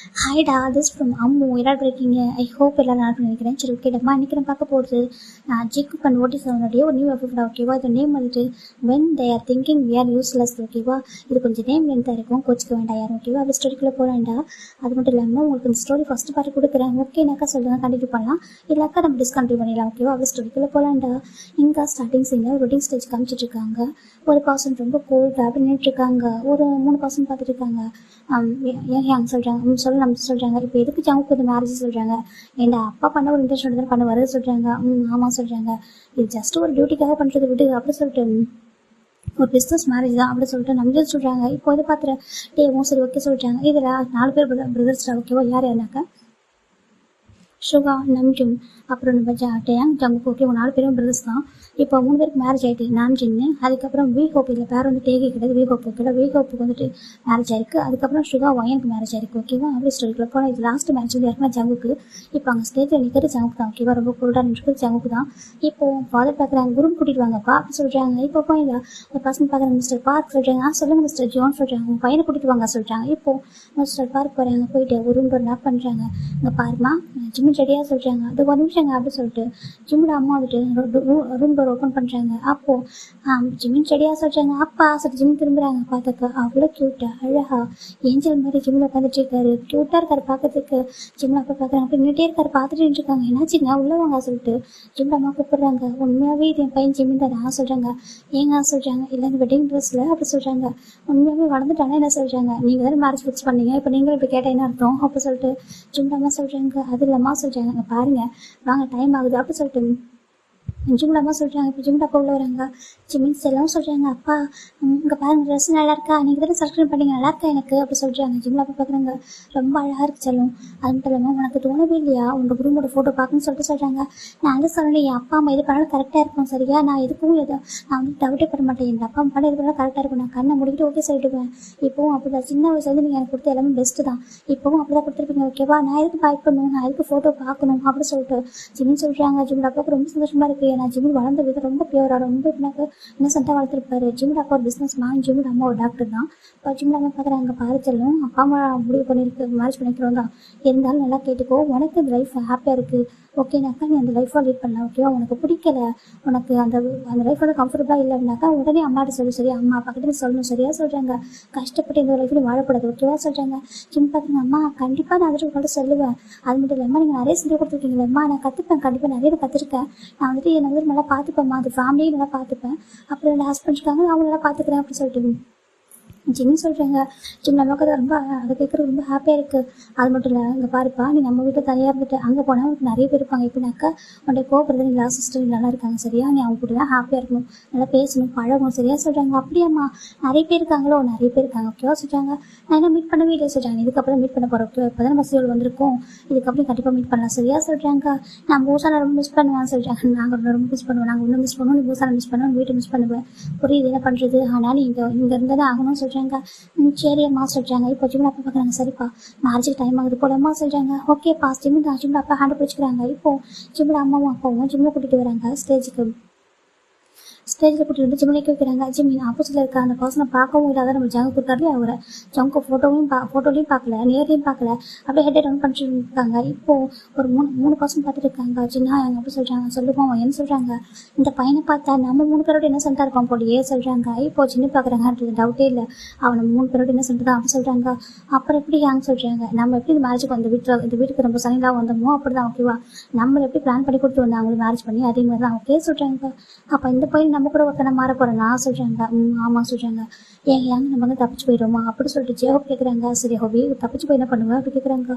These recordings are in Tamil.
ஹாய்டா, திஸ் ஃப்ரம் அம்மு. எல்லாரும் இருக்கீங்க? ஐ ஹோப் எல்லாரும் நல்லா நினைக்கிறேன். சரி, ஓகே டம்மா, இன்னைக்கு நான் பார்க்க போகிறது நான் ஜிக்கு கன் நோட்டீஸ் அவனுடைய ஒரு நியூ எஃபெக்டா. ஓகேவா? இந்த நேம் வந்துட்டு when they are thinking we are useless. ஓகேவா? இது கொஞ்சம் நேம் லென்த்தாக இருக்கும், கோச்சிக்க வேண்டாம் யாரும். ஓகேவா? அப்படி ஸ்டோரிக்குள்ளே போகலாண்டா. அது மட்டும் இல்லாமல் உங்களுக்கு இந்த ஸ்டோரி ஃபஸ்ட்டு பார்த்து கொடுக்குறேன். ஓகேனாக்கா சொல்லுங்கள், கண்டினியூ பண்ணலாம். இல்லைக்கா நம்ம டிஸ்கண்டினியூ பண்ணிடலாம். ஓகேவா? அப்படி ஸ்டோரிக்குள்ளே போகலாண்டா. இங்கே ஸ்டார்டிங் சீனில் ரொட்டீன் ஸ்டேஜ் காமிச்சிட்டு இருக்காங்க. ஒரு பர்சன் ரொம்ப கோல்டாக அப்படி நின்றுட்டுருக்காங்க. ஒரு 3 பர்சன் பார்த்துட்டு இருக்காங்க. ஏன் சொல்கிறாங்க நம்ம சொல்கிறாங்க. இப்போ எதுக்கு ஜாமுக்கு இந்த மேரேஜ் சொல்கிறாங்க? என் அப்பா பண்ண ஒரு இன்டென்ஷன் தான் பண்ண வருது சொல்கிறாங்க. ஆமாம் சொல்கிறாங்க. இது ஜஸ்ட் ஒரு டியூட்டிக்காக பண்ணுறது விடு அப்படி சொல்லிட்டு ஒரு பிஸ்னஸ் மேரேஜ் தான் அப்படி சொல்லிட்டு நம்மளே சொல்கிறாங்க. இப்போ வந்து பார்த்துட்டு டேவும் சரி ஓகே சொல்லிட்டாங்க. இதில் 4 பேர் பிரதர்ஸ்டா. ஓகேவா? யார் யாருனாக்கா சுகா, நம்ஜுன், அப்புறம் நம்ம டேங், ஜங்குக். ஓகே, 4 பேரும் பிரதர்ஸ் தான். இப்போ 3 பேருக்கு மேரேஜ் ஆகிட்டு நாம்ஜின்னு. அதுக்கப்புறம் வி ஹோப், இதில் பேர் வந்து டேகே கிடையாது, வி ஹோப். ஓகே, வி ஹோப்புக்கு வந்துட்டு மேரேஜ் ஆயிருக்கு. அதுக்கப்புறம் சுகா ஒயனுக்கு மேரேஜ் ஆயிருக்கு. ஓகேவா? அப்படி ஸ்டோரிக்குள்ள போனால் இது லாஸ்ட் மேரேஜ் வந்து யாருக்குன்னா ஜங்குக்கு. இப்போ அங்கே ஸ்டேஜில் நிற்கிறது ஜங்குக்கு தான். ஓகேவா? ரொம்ப கோல்டாக நிற்கிறது ஜங்குக்கு தான். இப்போ ஃபாதர் பார்க்குறாங்க, குரூப் கூட்டிகிட்டு வாங்கப்பா அப்படி சொல்கிறாங்க. இப்போ போயிடல ஒரு பர்சன் பார்க்குறாங்க. மிஸ்டர் பார்க் சொல்கிறாங்க. சொல்லுங்கள் மிஸ்டர் ஜோன் சொல்கிறாங்க. உங்கள் பையனை கூட்டிகிட்டு வாங்க சொல்கிறாங்க. இப்போ மிஸ்டர் பார்க் போகிறாங்க. போயிட்டு ஒரு ரூம் ஒரு லாக் பண்ணுறாங்க. இங்கே பாருமா ஜிம்மி செடியாக சொல்கிறாங்க. அது ஒரு நிமிஷங்க அப்படி சொல்லிட்டு ஜிம்மோட அம்மா வந்துட்டு ரூம் டோர் ஓப்பன் பண்ணுறாங்க. அப்போது ஜிம்மின் செடியாக சொல்கிறாங்க. அப்பா சொல்லிட்டு ஜிம்மி திரும்புகிறாங்க. பார்த்துக்க அவ்வளோ க்யூட்டாக அழகா ஏஞ்சல் மாதிரி ஜிம்மில் உட்காந்துட்டு இருக்காரு. க்யூட்டாக இருக்காரு பார்க்கறதுக்கு. ஜிம்மில் அப்போ பார்க்குறாங்க. அப்படி நின்றுட்டே இருக்காரு. பார்த்துட்டு இருக்காங்க. என்னாச்சுங்க உள்ளவங்க சொல்லிட்டு ஜிம்மில் அம்மா கூப்பிட்றாங்க. உண்மையாகவே இது என் பையன் ஜிம்மி தான் சொல்கிறாங்க. ஏங்க சொல்கிறாங்க. இல்லை இந்த வெட்டிங் ட்ரெஸ்ஸில் அப்படி சொல்கிறாங்க. உண்மையாகவே வளர்ந்துட்டானே என்ன சொல்கிறாங்க. நீங்கள் தானே மேரேஜ் ஃபிக்ஸ் பண்ணீங்க, இப்போ நீங்களும் இப்படி கேட்டால் என்ன அர்த்தம் அப்படி சொல்லிட்டு ஜிம்மில் அம்மா சொல்கிறாங்க. அது இல்லைம்மா சொல்கிறாங்க. பாருங்கள் வாங்க டைம் ஆகுது அப்படி சொல்லிட்டு ஜிம்மில் அம்மா சொல்கிறாங்க. இப்போ ஜிம்மில் அப்பா உள்ள வராங்க. ஜிம்மின் செல்லம் சொல்கிறாங்க. அப்பா இங்கே பாருங்கள் ட்ரெஸ் நல்லா இருக்கா, நீங்கள் தானே செலக்ஷன் பண்ணீங்க, நல்லா இருக்கா எனக்கு அப்படி சொல்கிறாங்க. ஜிம்மில் அப்பா பார்க்குறாங்க. ரொம்ப அழகாக இருக்கு செல்லம். அது மட்டும் இல்லாமல் உனக்கு தோணவே இல்லையா உங்கள் குரூமோட ஃபோட்டோ பார்க்கணும்னு சொல்கிறாங்க. நான் வந்து சொல்லணும் என் அப்பா அம்மா எது பண்ணாலும் கரெக்டாக இருக்கும் சரியா, நான் எதுக்கும் நான் வந்து டவுட்டே பண்ண மாட்டேன். என் அப்பா அம்மா எது பண்ணாலும் கரெக்டாக இருக்கும். நான் கண்ணை முடிக்கிட்டு ஓகே சொல்லிட்டுவேன். இப்போவும் அப்படி தான் சின்ன வயசுலேருந்து நீங்கள் எனக்கு கொடுத்த எல்லாமே பெஸ்ட்டு தான். இப்போவும் அப்படி தான் கொடுத்துருப்பீங்க. ஓகேவா? நான் எதுக்கு பயப்படணும், நான் எதுக்கு ஃபோட்டோ பார்க்கணும் அப்படி சொல்லிட்டு ஜிம்மின் சொல்கிறாங்க. ஜிம்மில் அப்பாவுக்கு ரொம்ப சந்தோஷமாக இருக்குது. ஏன்னா ஜிம்மி வளர்ந்த விதம் ரொம்ப பியூராக ரொம்ப எனக்கு இன்னசென்ட்டாக வளர்த்துருப்பாரு. ஜிம்மில் அப்பா ஒரு பிஸ்னஸ் மேன், ஜிம்மில் அம்மா ஒரு டாக்டர் தான். இப்போ ஜிம்மில் அம்மா பார்க்குறாங்க. பாரிச்சலும் அப்பா அம்மா முடிவு பண்ணியிருக்கு மேரேஜ் பண்ணிக்கிறோம் தான். இருந்தாலும் நல்லா கேட்டுக்கோ, உனக்கு இந்த லைஃப் ஹாப்பியாக இருக்குது ஓகேனாக்கா நீ அந்த லைஃபாக லீட் பண்ணலாம். ஓகேவா? உனக்கு பிடிக்கல, உனக்கு அந்த லைஃப் வந்து கம்ஃபர்டபுளாக இல்லைன்னாக்கா உடனே அம்மாட்ட சொல்லு சரியா, அம்மா அப்பா கிட்ட சொல்லணும் சரியா சொல்கிறாங்க. கஷ்டப்பட்டு இந்த லைஃப்ல வாழக்கூடாது. ஓகேவா சொல்கிறாங்க. ஜிம் பார்க்குறாங்க. அம்மா கண்டிப்பாக நான் வந்துட்டு உங்கள்கிட்ட சொல்லுவேன். அது மட்டும் இல்லாமல் நீங்கள் நிறைய செஞ்சு கொடுத்துருக்கீங்களா அம்மா, நான் கற்றுப்பேன், கண்டிப்பாக நிறைய கற்றுருக்கேன். நான் வந்துட்டு என்னை வந்து நல்லா பார்த்துப்பேன்மா, அது ஃபேமிலியும் நல்லா பார்த்துப்பேன். அப்புறம் என் ஹஸ்பண்ட் இருக்காங்க, அவங்க நல்லா பார்த்துக்கிறேன் அப்படி சொல்லிட்டு ஜிம்னு சொல்கிறாங்க. ஜிம் நமக்கு தான் ரொம்ப அதை கேட்குறது ரொம்ப ஹாப்பியாக இருக்குது. அது மட்டும் இல்லை, இங்கே பாருப்பா நீ நம்ம வீட்டில் தனியாக இருந்துட்டு அங்கே போனால் உனக்கு நிறைய பேர் இருப்பாங்க. எப்படின்னாக்கா உன்னுடைய கோபுறது நீ லாஸ்ட் சிஸ்டர் நல்லா இருக்காங்க சரியா, நீ அவங்க கூட தான் ஹாப்பியாக இருக்கணும், நல்லா பேசணும், பழகணும் சரியா சொல்கிறாங்க. அப்படியாம்மா நிறைய பேர் இருக்காங்களோ, நிறைய பேர் இருக்காங்க ஓகேவா சொல்கிறாங்க. நான் என்ன மீட் பண்ணவே இல்லை சொல்கிறாங்க. இதுக்கப்புறம் மீட் பண்ண போகிறோம். ஓகே, இப்போ தான் நம்ம சீரியல் வந்திருக்கோம், இதுக்கப்புறம் கண்டிப்பாக மீட் பண்ணலாம் சரியா சொல்கிறாங்க. நான் பூசானை ரொம்ப மிஸ் பண்ணுவேன் சொல்கிறாங்க. நாங்கள் ரொம்ப மிஸ் பண்ணுவோம், நாங்கள் இன்னும் மிஸ் பண்ணுவோம், நீ பூசானை மிஸ் பண்ணுவோம், வீட்டை மிஸ் பண்ணுவேன், புரியுது என்ன பண்ணுறது, ஆனால் நீ இங்கே இருந்தால் ஆகணும்னு சொல்கிறாங்க. சரி அம்மா சொல்கிறாங்க. இப்போ ஜிம்மில் அப்பா பார்க்குறாங்க. சரிப்பா மேரேஜுக்கு டைம் ஆகுது போலம்மா சொல்கிறாங்க. ஓகேப்பா ஜிம்மில் அப்பா ஹேண்ட் பிடிச்சிக்கிறாங்க. இப்போ ஜிம்மில் அம்மாவும் அப்பாவும் ஜிம்மில் கூட்டிகிட்டு வராங்க. ஸ்டேஜில் கூட்டிகிட்டு வந்து ஜிம்மிலேக்கு வைக்கிறாங்க. ஜிம்மின் ஆப்போசிட்டில் இருக்க அந்த பர்சனை பார்க்கவும் இல்லாத நம்ம ஜங்கு கொடுத்தாரு. அவரை ஜங்கு ஃபோட்டோலையும் பார்க்கல, நேர்லையும் பார்க்கல, அப்படியே ஹெட் டவுன் பண்ணிட்டு இருக்காங்க. இப்போது ஒரு மூணு பர்சன் பார்த்துட்டு இருக்காங்க. சின்ன எங்க அப்படி சொல்கிறாங்க. சொல்லுவோம் என்ன சொல்கிறாங்க. இந்த பையனை பார்த்தா நம்ம 3 பேரோட என்ன சென்ட்டாக இருப்பான் போலியே சொல்கிறாங்க. இப்போ சின்ன பார்க்குறாங்க, டவுட்டே இல்லை, அவனை 3 பேரோட என்ன சென்ட்டு தான் அப்படி சொல்கிறாங்க. அப்புறம் எப்படி யாங்க சொல்கிறாங்க. நம்ம எப்படி இந்த மேரேஜுக்கு இந்த வீட்டுக்கு ரொம்ப சனிலாக வந்தோமோ அப்படி தான் ஓகேவா, நம்மளை எப்படி பிளான் பண்ணி கொடுத்து வந்தாங்க அவங்களுக்கு மேரேஜ் பண்ணி, அதே மாதிரி தான் ஓகே சொல்கிறாங்க. அப்போ இந்த பையன் நம்ம கூட ஒருத்தனை மாற போகிறேன் நான் சொல்கிறாங்க. ஆமாம் சொல்கிறாங்க. ஏங்க நம்ம வந்து தப்பிச்சு போயிடுவோமா அப்படி சொல்லிட்டு ஜேஹோப் கேட்குறாங்க. சரி ஹோபி தப்பிச்சு போய் என்ன பண்ணுவேன் அப்படி கேட்குறாங்க.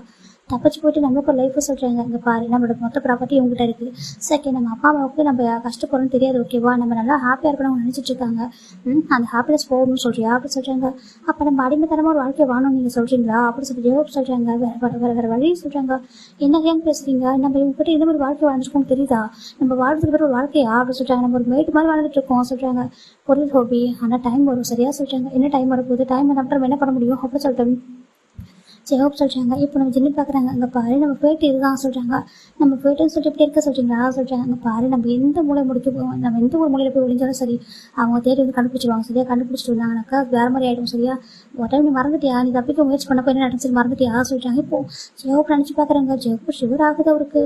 தப்பிச்சு போயிட்டு நம்மளுக்கு ஒரு லைஃப் சொல்கிறாங்க. இங்கே பாரு நம்மளோட மொத்த ப்ராப்பர்ட்டி உங்ககிட்ட இருக்குது. சரி நம்ம அப்பா அம்மாவுக்கு நம்ம கஷ்டப்படுறோம்னு தெரியாது ஓகேவா, நம்ம நல்லா ஹாப்பியாக இருக்கணும்னு நினச்சிட்டு இருக்காங்க. அந்த ஹாப்பினஸ் போகணும்னு சொல்கிறியா அப்படி சொல்கிறாங்க. அப்போ நம்ம அடிமைத்தனமாக ஒரு வாழ்க்கையை வாழணும்னு நீங்கள் சொல்கிறீங்களா அப்படி சொல்லி ஜேஹோப் சொல்கிறாங்க. வேறு வழி சொல்கிறாங்க. என்ன ஏன் பேசுகிறீங்க, நம்ம இவங்ககிட்ட இந்த மாதிரி வாழ்க்கை வாழ்ந்துருக்கோம் தெரியுதா, நம்ம வாழ்றதுக்கு பிறகு ஒரு வாழ்க்கையா அப்படி சொல்கிறாங்க. நம்ம ஒரு மேட்டு மாதிரி வாழ்ந்துட்டு இருக்கோம் சொல்கிறாங்க. பொருள் ஹோபி ஆனால் டைம் வரும் சரியா சொல்கிறாங்க. என்ன டைம் வரப்போகுது, டைம் அப்புறம் என்ன பண்ண முடியும் அப்படி சொல்லிட்டு ஜெயப் சொல்கிறாங்க. இப்போ நம்ம ஜின்னு பார்க்குறாங்க. அங்கே பாரு நம்ம ஃபேட்டு இதுதான் சொல்கிறாங்க. நம்ம ஃபேட்டுன்னு சொல்லிட்டு இப்படி இருக்க சொல்கிறீங்களா சொல்கிறாங்க. அங்கே பாரு நம்ம எந்த மூலை முடிக்க போவோம், நம்ம எந்த ஒரு மூலையில் போய் ஒழிஞ்சாலும் சரி அவங்க தேடி வந்து கண்டுபிடிச்சிடுவாங்க. சரியா கண்டுபிடிச்சிட்டு வந்தாங்கனாக்கா வேறு மாதிரி ஆகிடும். சரியா ஒரு டைம் நீ மறந்துட்டியா, நீ தப்பிக்க முயற்சி பண்ணப்போ என்ன நடந்துச்சு மறந்துட்டியா சொல்கிறாங்க. இப்போ ஜெயப் நினச்சி பார்க்குறாங்க. ஜெயப் ஷிவர் ஆகுது அவருக்கு.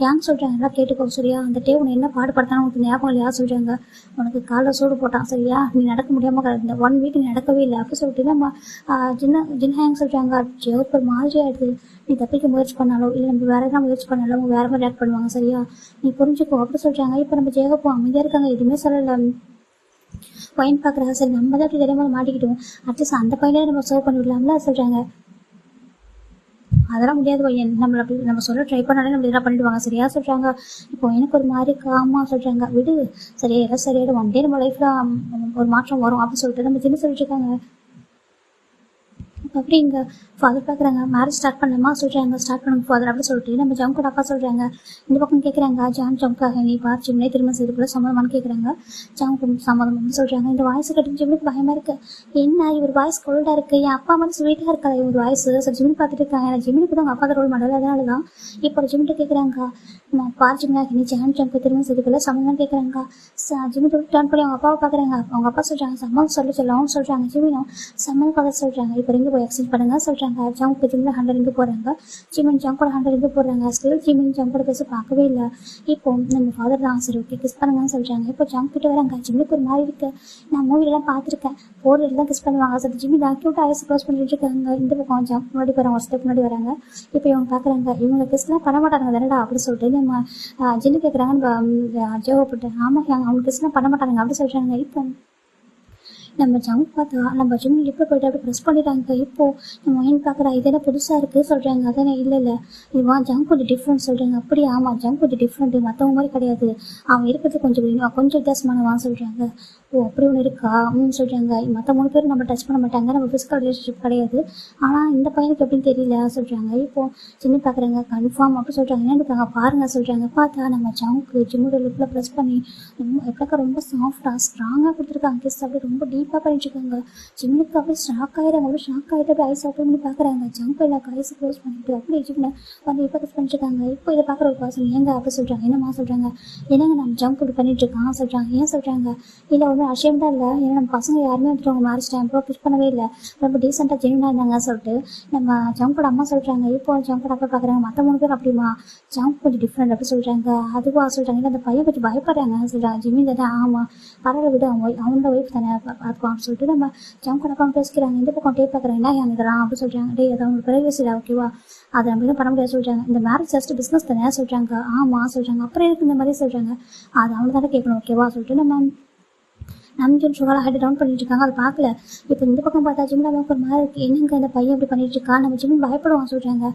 ஏன்னு சொல்கிறாங்க. எல்லாம் கேட்டுக்கோ சரியா. அந்த டே உன்னை என்ன பாடுபடுத்தானு உனக்கு ஞாபகம் இல்லையா சொல்கிறாங்க. உனக்கு காலில் சூடு போட்டான் சரியா, நீ நடக்க முடியாமல் இந்த 1 வீக் நீ நடக்கவே இல்லை அப்படி சொல்லிட்டு நம்ம ஜின்ஹாங் சொல்கிறாங்க. ஜெயப் ஒரு மாதிரி ஆகிடுது. நீ தப்பிக்க முயற்சி பண்ணாலோ இல்லை நம்ம வேறு எதாவது முயற்சி பண்ணாலும் அவங்க வேறு மாதிரி ஆக்ட் பண்ணுவாங்க சரியா, நீ புரிஞ்சுக்கோ அப்படி சொல்கிறாங்க. இப்போ நம்ம ஜெயப்போ அமைதியாக இருக்காங்க, எதுவுமே சொல்லலை. பையன் பார்க்குறாங்க. சரி நம்ம தான் அப்படி தெரியாமல் மாட்டிக்கிட்டோம், அட்லீஸ்ட் அந்த பையனே நம்ம சர்வ் பண்ணி விடலாம்ல சொல்கிறாங்க. அதெல்லாம் முடியாது பையன், நம்மளை அப்படி நம்ம சொல்ல ட்ரை பண்ணாலே நம்ம இதெல்லாம் பண்ணிடுவாங்க சரியா சொல்கிறாங்க. இப்போ எனக்கு ஒரு மாதிரி காமா சொல்கிறாங்க. விடு சரியா எல்லாம் சரியாயிடும், ஒன் டே நம்ம லைஃப்பில் ஒரு மாற்றம் வரும் அப்படின்னு சொல்லிட்டு நம்ம சின்ன சொல்லிட்டு இருக்காங்க. அப்படி இங்கே ஃபாதர் பார்க்குறாங்க. மேரேஜ் ஸ்டார்ட் பண்ணலாமா சொல்கிறாங்க. ஸ்டார்ட் பண்ணுங்க ஃபாதர் அப்படி சொல்லிட்டு நம்ம ஜம்கோட அப்பா சொல்கிறாங்க. இந்த பக்கம் கேட்குறாங்க. ஜம்காக நீ பார்த்து ஜிம்னே திரும்ப செய்துக்குள்ள சம்மதமானு கேட்குறாங்க. ஜம்க்கு சம்மதம்னு சொல்கிறாங்க. இந்த வாய்ஸ் கட்டி ஜிம்முக்கு பயமாக இருக்குது. என்ன இவர் வாய்ஸ் கோல்டாக இருக்குது, என் அப்பா மாதிரி ஸ்வீட்டாக இருக்கா இவர் வாய்ஸ். சரி ஜிம்னு பார்த்துட்டு இருக்காங்க. ஏன்னா ஜிம்முக்கு தான் அவங்க அப்பா ரோல் மாடல், அதனால தான் இப்போ ஜிம்கிட்ட கேட்குறாங்க. பார் ஜிம்னாக நீ ஜம்க்கு திரும்ப செய்துக்குள்ள சம்மதம் கேட்குறாங்க. ஜிம்மு டர்ன் பண்ணி அவங்க அப்பாவை பார்க்குறாங்க. அவங்க அப்பா சொல்கிறாங்க சம்மதம் சொல்லவும் சொல்கிறாங்க. ஜிம்மினும் சம்மதம் பார்க்க சொல்கிறாங்க. இப்போ ரிங்கு போய் எக்ஸ்சேஞ்ச் பண்ணுங்க சொல்கிறாங்க. ஜம்க்கு ஜிம்மில் 100 ரிங்கு போடுறாங்க. ஜிம்மின் ஜம்கோட 100 ரிங்கு போடுறாங்க. ஸ்டில் ஜிம்மின் ஜம்கோட பேச பார்க்கவே இல்லை. இப்போ நம்ம ஃபாதர் தான் சரி ஓகே கிஸ் பண்ணுங்கன்னு சொல்கிறாங்க. இப்போ ஜம்கிட்ட வராங்க. ஜிம்முக்கு ஒரு மாதிரி இருக்குது, நான் மூவிலலாம் பார்த்துருக்கேன், 4 தான் கிஸ் பண்ணுவாங்க. சரி ஜிம்மி தான் க்யூட்டாக ஐஸ் க்ளோஸ் பண்ணிட்டு இருக்காங்க. இந்த பக்கம் ஜம்ப் முன்னாடி போகிறாங்க, ஒரு ஸ்டெப் முன்னாடி வராங்க. இப்போ இவங்க பார்க்குறாங்க. இவங்க கிஸ்லாம் பண்ண மாட்டாங்க தானடா அப்படி சொல்லிட்டு நம்ம ஜின்னு கேட்குறாங்க. நம்ம ஜோப்பட்டு ஆமாம் அவங்க கிஸ்லாம் பண்ண மாட்டாங்க அப்படி சொல்கிறாங்க. இப்போ நம்ம ஜம்ப் பார்த்தா நம்ம ஜிம் லிப்பில் போய்ட்டு அப்படி ப்ரெஸ் பண்ணிட்டாங்க. இப்போது நம்ம ஏன் பார்க்குறா இது என்ன புதுசாக இருக்குது சொல்கிறாங்க. அதானே இல்லை இவன் ஜம்ப் கொஞ்சம் டிஃப்ரெண்ட் சொல்கிறாங்க. அப்படி ஆமாம் ஜம்ப் கொஞ்சம் டிஃப்ரெண்ட்டு, மற்றவங்க மாதிரி கிடையாது, அவன் இருக்கிறது கொஞ்சம் வித்தியாசமானவான்னு சொல்கிறாங்க. ஓ அப்படி ஒன்று இருக்கா சொல்கிறாங்க. மற்ற 3 பேரும் நம்ம டச் பண்ண மாட்டாங்க, நம்ம ஃபிசிக்கல் ரிலேஷன்ஷிப் கிடையாது, ஆனால் இந்த பையனுக்கு எப்படின்னு தெரியல சொல்கிறாங்க. இப்போது ஜிம்மி பார்க்குறாங்க. கன்ஃபார்ம் அப்படி சொல்கிறாங்க. என்ன இருக்காங்க பாருங்கள் சொல்கிறாங்க. பார்த்தா நம்ம ஜம்க்கு ஜிம்மோட லிப்பில் ப்ரெஸ் பண்ணி ரொம்ப சாஃப்டாக ஸ்ட்ராங்காக கொடுத்துருக்காங்க. கிஸ் அப்படி ரொம்ப டீப்பாக பண்ணிட்டுருக்காங்க. ஜிம்முக்கு அப்படியே ஷாக் ஆகிடுறாங்க. அப்படியே ஷாக் ஆகிட்டு அப்படியே ஐஸ் ஓப்பன் பண்ணி பார்க்குறாங்க. ஜம்ப் எல்லா ஐஸ் க்ளோஸ் பண்ணிட்டு அப்படியே ஜிம்மில் வந்து இப்போ கிஸ் பண்ணிட்டுருக்காங்க. இப்போ இதை பார்க்குற ஒரு பர்சன் ஏங்க அப்படி சொல்கிறாங்க. என்னம்மா சொல்கிறாங்க. என்னங்க நம்ம ஜம்ப் இப்படி பண்ணிட்டுருக்கான் சொல்கிறாங்க. ஏன் சொல்கிறாங்க. இல்லை ஒன்றும் அஷேம்டாக இல்லை, ஏன்னா நம்ம பசங்க யாருமே வந்துட்டு அவங்க மேரேஜ் டைம் கிஸ் பண்ணவே இல்லை, ரொம்ப டீசெண்டாக ஜென்யூனாக இருந்தாங்க சொல்லிட்டு நம்ம ஜம்கோட அம்மா சொல்கிறாங்க. இப்போ ஜம்கோட அப்பா பார்க்குறாங்க. மற்ற 3 பேர் அப்படிமா ஜம்ப் கொஞ்சம் டிஃப்ரெண்ட் அப்படி சொல்கிறாங்க. அதுவா சொல்கிறாங்க. இல்லை அந்த பையன் கொஞ்சம் பயப்படுறாங்க சொல்கிறாங்க. ஜிம்மி தானே ஆமாம் பரவாயில்ல விட அவனோட ஒய்ஃப் தானே பார்த்துக்குவான்னு சொல்லிட்டு நம்ம ஜம்கோட அப்பா பேசிக்கிறாங்க. இந்த பக்கம் டேப் பார்க்குறாங்க. என்ன இதெல்லாம் அப்படி சொல்கிறாங்க. டே அதை அவங்க பிரைவசியில் ஓகேவா, அதை நம்ம எதுவும் பண்ண முடியாது சொல்கிறாங்க. இந்த மேரேஜ் ஜஸ்ட் பிஸ்னஸ் தானே சொல்கிறாங்க. ஆமாம் சொல்கிறாங்க. அப்புறம் எதுக்கு இந்த மாதிரி சொல்கிறாங்க, அது அவங்க தானே கேட்கணும் ஓகேவா சொல்லிட்டு நம்ம நம்பிக்கை சுகராக ஹெட் டவுன் பண்ணிட்டு இருக்காங்க. அதை பார்க்கல. இப்போ இந்த பக்கம் பார்த்தா ஜிம்ல நமக்கு ஒரு மாதிரி இருக்குது. என்னங்க அந்த பையன் இப்படி பண்ணிட்டு இருக்கா, நம்ம ஜிம் பயப்படுவான் சொல்கிறாங்க.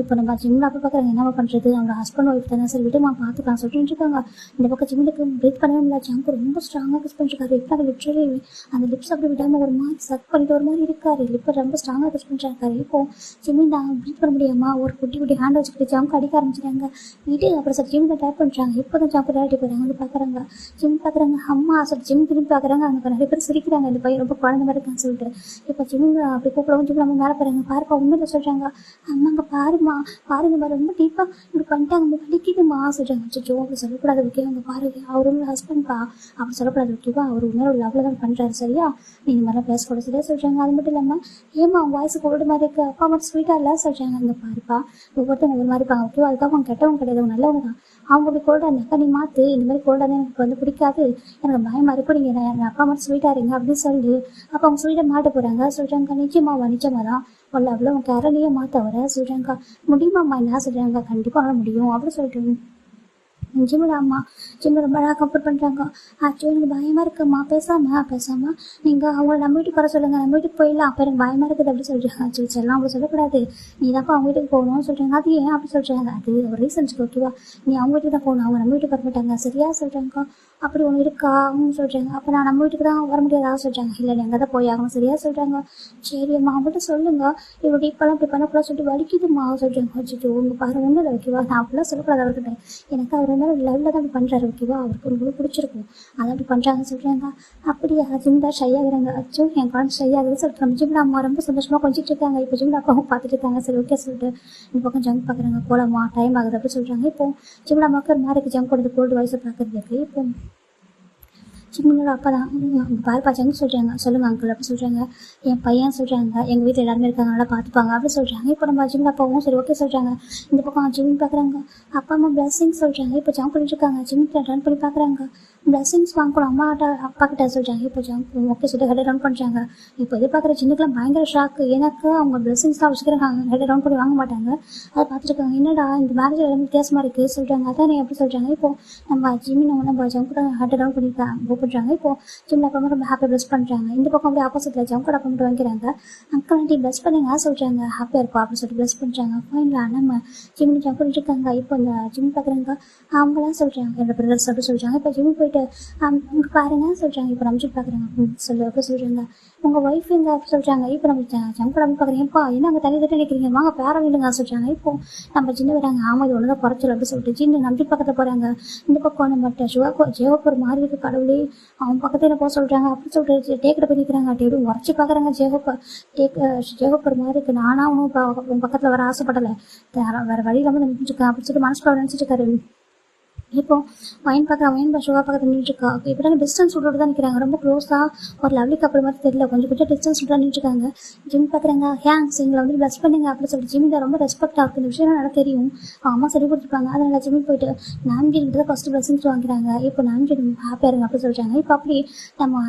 இப்போ நம்ம ஜிம்ல அப்போ பார்க்குறாங்க. என்ன பண்ணுறது, அவங்க ஹஸ்பண்ட் ஒய்ஃப் தானே சரி விட்டுமா பார்த்துக்கலாம் சொல்லிட்டு இருக்காங்க. இந்த பக்கம் ஜிம்முக்கு பிரீத் பண்ணவே இல்லை. ஜம்க்கு ரொம்ப ஸ்ட்ராங்காக கிஸ் பண்ணிருக்காரு. இப்போ அது லிட்ரலி அந்த லிப்ஸ் அப்படி விடாமல் ஒரு மாதிரி சக் பண்ணிட்டு ஒரு மாதிரி இருக்காரு. லிப்பை ரொம்ப ஸ்ட்ராங்காக கிஸ் பண்ணிருக்காரு. இப்போ ஜிம்மி தான் பிரீத் பண்ண முடியாமா ஒரு குட்டி ஹேண்ட் வச்சுக்கிட்டு ஜம்க்கு அடிக்க ஆரம்பிச்சிட்டாங்க. வீட்டு அப்புறம் சார் ஜிம்மில் டைப் பண்ணுறாங்க. இப்போ தான் ஜம்க்கு டேரக்டி போகிறாங்க. வந்து பார்க்குறாங்க. ஜிம் பார்க்குறாங்க. அம்மா சார் ஜிம் திரும்பி பார்க்குறாங்க. அங்கே நிறைய பேர் சிரிக்கிறாங்க. இந்த பையன் ரொம்ப குழந்தை மாதிரி இருக்கான்னு சொல்லிட்டு இப்போ ஜிம் அப்படி கூப்பிடவும் ஜிம் நம்ம மேலே போகிறாங்க. பாருப்பா உண்மையில சொல்கிறாங்க. அம்மாங்க பாருமா பாருங்கம்மா ரொம்ப டீப்பாக இப்படி பண்ணிட்டாங்க வலிக்குதுமா சொல்கிறாங்க. அச்சோ அப்படி சொல்லக்கூடாது ஓகே, அவங்க பாருங்க அவர் உண்மையில ஹஸ்பண்ட்பா அப்படி சொல்லக்கூடாது ஓகேவா, அவர் உண்மையில ஒரு லவ்வில் தான் பண்ணுறாரு சரியா, நீ இந்த மாதிரிலாம் பேசக்கூடாது சரியா சொல்கிறாங்க. அது மட்டும் இல்லாமல் ஏமா அவங்க வாய்ஸ் கோல்டு மாதிரி இருக்குது, அப்பா மட்டும் ஸ்வீட்டாக இல்லை சொல்கிறாங்க. இந்த பாருப்பா ஒவ்வொருத்தவங்க ஒரு மாதிரி இருப்பாங்க ஓகேவா, அதுக்காக அவங்க கெட்டவங்க கிடையாது, அவங்க நல்லவங்க தான். அவங்க அப்படி கோல்டாக இருந்தாக்கா நீ மாற்று, இந்த மாதிரி கோல்டாக தான் எனக்கு வந்து பிடிக்காது, எனக்கு பயமாக இருக்கும், நீங்கள் என் அப்பா மட்டும் ஸ்வீட்டாக இருங்க அப்படின்னு சொல்லி அப்போ அவங்க ஸ்வீட்டாக மாட்ட போகிறாங்க சொல்கிறாங்க. நிச்சயமாவா நிச்சயமாக தான் உள்ள அவ்வளோ அவங்க கேரளையே மாற்ற வர சொல்கிறாங்க. முடியுமாம்மா என்ன சொல்கிறாங்க. கண்டிப்பாக முடியும் அப்படின்னு சொல்லிட்டு ஜிம்மில் அம்மா ஜிம்மில் ரொம்ப அழகாக கம்ஃபர்ட் பண்ணுறாங்க. ஆக்சுவலி எனக்கு பயமாக இருக்குமா, பேசாமல் நீங்கள் அவங்கள நம்ம வீட்டுக்கு வர சொல்லுங்கள், நம்ம வீட்டுக்கு போயிடலாம், அப்போ எனக்கு பயமாக இருக்குது அப்படி சொல்கிறாங்க. ஆக்சுவலி செல்லாம் அப்படி சொல்லக்கூடாது, நீ தான்ப்பா அவங்க வீட்டுக்கு போகணும்னு சொல்கிறாங்க. அது ஏன் அப்படி சொல்கிறாங்க, அது ஒரு ரீசன்ஸ் ஓகேவா, நீ அவங்க வீட்டுக்கு தான் போகணும், அவங்க நம்ம வீட்டுக்கு வர மாட்டாங்க சரியா சொல்கிறாங்க. அப்படி ஒன்று இருக்கா அவங்க சொல்கிறாங்க. அப்போ நான் நம்ம வீட்டுக்கு தான் வர முடியாதா சொல்கிறாங்க. இல்லை நீ அங்கே தான் போய் ஆகணும் சரியா சொல்கிறாங்க. சரி அம்மா அவங்கள்ட்ட சொல்லுங்கள் இவங்க இப்போலாம் இப்படி பண்ணக்கூடாது சொல்லிட்டு வலிக்குதுமா சொல்கிறாங்க. வச்சுட்டு உங்கள் பாரு ஒன்றும் இல்லை ஓகேவா, நான் அப்படிலாம் சொல்லக்கூடாது அவர்கிட்ட, எனக்கு அவர் என்ன லவ்வில் தான் அப்படி பண்ணுறாரு ஓகேவா, அவருக்கு ரொம்ப பிடிச்சிருக்கும் அதை அப்படி பண்ணுறாங்கன்னு சொல்கிறாங்க. அப்படியா ஜிம் தான் ஷை ஆகுறாங்க. அச்சோ என் குழந்தை ஷை ஆகுதுன்னு சொல்லிட்டு நம்ம ஜிம்ல அம்மா ரொம்ப சந்தோஷமாக கொஞ்சிட்டு இருக்காங்க. இப்போ ஜிம்ல அப்பாவும் பார்த்துட்டு இருக்காங்க. சரி ஓகே சொல்லிட்டு இந்த பக்கம் ஜங்க் பார்க்குறாங்க. போலாமா டைம் ஆகுது அப்படி சொல்கிறாங்க. இப்போ ஜிம்ல அம்மாவுக்கு ஒரு மாதிரி ஜங்க் கொடுத்து கோல்டு வயசை பார்க்குறதுக்கு இப்போ சின்னோட அப்பா தான் பாருப்பா ஜங்க் சொல்கிறாங்க. சொல்லுங்கள் அங்கிள் அப்படி சொல்கிறாங்க. என் பையன் சொல்கிறாங்க எங்கள் வீட்டில் எல்லாருமே இருக்காங்க நல்லா பார்த்துப்பாங்க அப்படி சொல்கிறாங்க. இப்போ நம்ம ஜிம்ல அப்பாவும் சரி ஓகே சொல்கிறாங்க. இந்த பக்கம் ஜிம் பார்க்குறாங்க. அப்பா அம்மா பிளஸிங் சொல்கிறாங்க. இப்போ ஜம்ப் பண்ணிட்டு இருக்காங்க. ஜிம் ரன் பண்ணி பார்க்குறாங்க. பிளஸிங்ஸ் வாங்கணும் அம்மாட்ட அப்பா கிட்ட சொல்கிறாங்க. இப்போ ஜம்ப் ஓகே சொல்லிட்டு ஹெட் ரன் பண்ணுறாங்க. இப்போ எதிர்பார்க்குற சின்னக்கெல்லாம் பயங்கர ஷாக்கு. எனக்கு அவங்க பிளஸிங்ஸ்லாம் வச்சுக்கிறாங்க ஹெட் ரன் பண்ணி வாங்க மாட்டாங்க. அதை பார்த்துட்டு இருக்காங்க. என்னடா இந்த மேரேஜ் எல்லாமே வித்தியாசமாக இருக்குது சொல்கிறாங்க. அதான் எப்படி சொல்கிறாங்க. இப்போ நம்ம ஜிம் நம்ம ஜம்ப் கூட ஹெட் ரன் பண்ணியிருக்காங்க பண்ணுறாங்க. இப்போ ஜிம்ல அப்பா ரொம்ப ஹாப்பியாக ப்ளஸ் பண்ணுறாங்க. இந்த பக்கம் அப்படியே ஆப்போசிட்டில் ஜம்ப் கூட அப்பா மட்டும் வாங்கிக்கிறாங்க. அங்கிள் ஆண்டி ப்ளஸ் பண்ணுங்க சொல்கிறாங்க. ஹாப்பியாக இருப்பா அப்படின்னு சொல்லிட்டு ப்ளஸ் பண்ணுறாங்க. ஃபைனலாக நம்ம ஜிம்னு ஜம்ப் பண்ணிட்டு இருக்காங்க. இப்போ இந்த ஜிம் பார்க்குறாங்க. அவங்களாம் சொல்கிறாங்க என்னோட பிரதர்ஸ் அப்படி சொல்கிறாங்க. இப்போ ஜிம் போயிட்டு அங்கே பாருங்க சொல்கிறாங்க. இப்போ நம்ம ஜிம் பார்க்குறாங்க அப்படி சொல்கிறாங்க. உங்கள் ஒய்ஃப் எங்க சொல்கிறாங்க. இப்போ நம்ம ஜம்ப் கூட பார்க்குறீங்கப்பா என்ன அங்கே தண்ணி தட்டி நிற்கிறீங்க வாங்க பேரம் இல்லைங்க சொல்கிறாங்க. இப்போ நம்ம சின்ன வராங்க. ஆமாம் இது ஒன்று தான் குறைச்சல் அப்படி சொல்லிட்டு ஜின்னு நம்பி பக்கத்தில் போகிறாங்க. இந்த பக்கம் நம்ம ஜேவக்கு ஒரு மாதிரி இருக்குது. கடவுளே அவன் பக்கத்தில் போக சொல்கிறாங்க அப்படி சொல்லிட்டு டேக்கிட்ட போய் நிற்கிறாங்க. அப்படி உரைச்சி பார்க்குறாங்க. ஜேவக்கு ஒரு மாதிரி இருக்குது. நானும் அவனும் உன் பக்கத்தில் வர ஆசைப்படலை வேறு வழியில் வந்து நின்றுருக்கேன் அப்படின்னு சொல்லிட்டு மனசுக்குள்ள நினச்சிட்டு இருக்காரு. இப்போ வைன் பார்க்குறேன். சுகா பக்கத்தில் நின்றுருக்கா. இப்போ டிஸ்டன்ஸ் விட்டு தான் நிற்கிறாங்க. ரொம்ப க்ளோஸாக ஒரு லவ்லி கப்பல் மாதிரி தெரியல. கொஞ்சம் டிஸ்டன்ஸ் விட்டு தான் நின்றுருக்காங்க. ஜிம் பார்க்குறாங்க. ஹேங்ஸ் எங்களை வந்து ப்ளஸ் பண்ணுங்க அப்படின்னு சொல்லிட்டு ஜிம்மி தான் ரொம்ப ரெஸ்பெக்டாக இருக்குது. இந்த விஷயம் நல்லா தெரியும். அம்மா சொல்லி கொடுத்துருப்பாங்க. அதனால் ஜிம்மி போயிட்டு நாம்ஜின்கிட்ட தான் ஃபஸ்ட்டு ப்ளஸிங்ஸ் வாங்குறாங்க. இப்போ நாம்ஜின் ஹாப்பியாக இருங்க அப்படின்னு சொல்கிறாங்க. இப்போ அப்படி நம்ம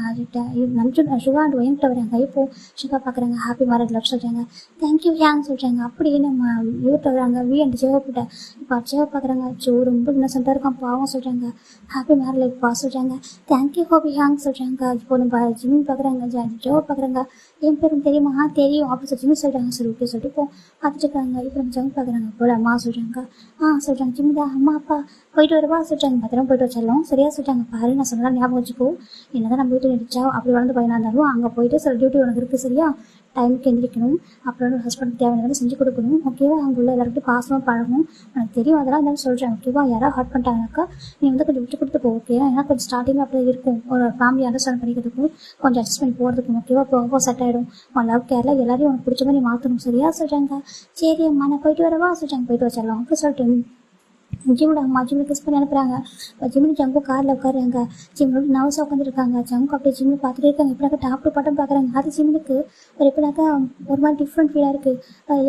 நம்ஜின் சுகா அண்ட் ஒயின்கிட்ட வராங்க. இப்போ சுகா பார்க்குறாங்க. ஹாப்பி மேரேஜ் லவ் சொல்கிறாங்க. தேங்க்யூ ஹேங் சொல்கிறாங்க. அப்படியே நம்ம இவர்கிட்ட வராங்க. வி அண்ட் ஜேவக்கிட்ட. இப்போ ஜேவ பார்க்குறாங்க. ஜோ ரொம்ப இன்னசென்ட்டாக இருக்கும் பாவம் சொல்கிறாங்க. ஹாப்பி மேரேஜ் லைஃப் பா சொல்கிறாங்க. தேங்க்யூ ஹாப்பி ஹேங் சொல்கிறாங்க. இப்போ நம்ம ஜிம் பார்க்குறாங்க. ஜோ பார்க்குறாங்க. என் பேரும் தெரியுமா தெரியும் அப்படி சொல்லி ஜிம் சொல்கிறாங்க. சரி ஓகே சொல்லிட்டு இப்போ பார்த்துட்டு இருக்காங்க. இப்போ நம்ம ஜிம் பார்க்குறாங்க. போல அம்மா சொல்கிறாங்க. சொல்கிறாங்க ஜிம் தான் அம்மா அப்பா போயிட்டு வருவா சொல்கிறாங்க. பத்திரம் போயிட்டு வச்சிடலாம் சரியா சொல்கிறாங்க. பாரு நான் சொன்னா ஞாபகம் வச்சுக்கோ. என்னதான் நம்ம வீட்டு நடிச்சா அப்படி வளர்ந்து பையனாக இருந்தாலும் அங்கே போயிட்டு சில டியூட்டி உனக்கு இருக்குது சரியா. டைமுக்கு எந்திரிக்கணும். அப்புறம் ஹஸ்பண்டுக்கு தேவையானதை செஞ்சு கொடுக்கணும் ஓகேவா. அங்கே உள்ள எல்லாருக்கிட்டும் பாசமாக பழகணும். எனக்கு தெரியும் அதெல்லாம் இருந்தாலும் சொல்கிறேன் ஓகேவா. யாராவது ஹர்ட் பண்ணிட்டாங்கனாக்கா நீ வந்து கொஞ்சம் விட்டு கொடுத்து போ ஓகே. ஏன்னா கொஞ்சம் ஸ்டார்டிங்கில் அப்படி இருக்கும். ஒரு ஃபேமிலி அண்டர்ஸ்டாண்ட் பண்ணிக்கிறதுக்கும் கொஞ்சம் அட்ஜஸ்ட் பண்ணி போகிறதுக்கும் ஓகேவா. போக செட் ஆகிடும். உன் லவ் கேரில் எல்லாரையும் உனக்கு பிடிச்ச மாதிரி மாற்றணும் சரியா சொல்கிறாங்க. சரி அம்மா நான் போயிட்டு வரவா சொல்கிறாங்க. போயிட்டு வச்சிடலாம் அப்படி சொல்லிட்டு ஜிம்மோட அம்மா ஜிம்மு கிஸ் பண்ணி அனுப்புகிறாங்க. ஜிம்மு ஜங்கு காரில் உட்காருறாங்க. ஜிம்மோட நர்வஸாக உட்காந்துருக்காங்க. ஜங்கு அப்படியே ஜிம்மு பார்த்துட்டே இருக்காங்க. எப்படினாக்கா டாப் டு பாட்டம் பார்க்குறாங்க. அது ஜிம்முக்கு ஒரு எப்படினாக்கா ஒரு மாதிரி டிஃப்ரெண்ட் ஃபீலாக இருக்குது.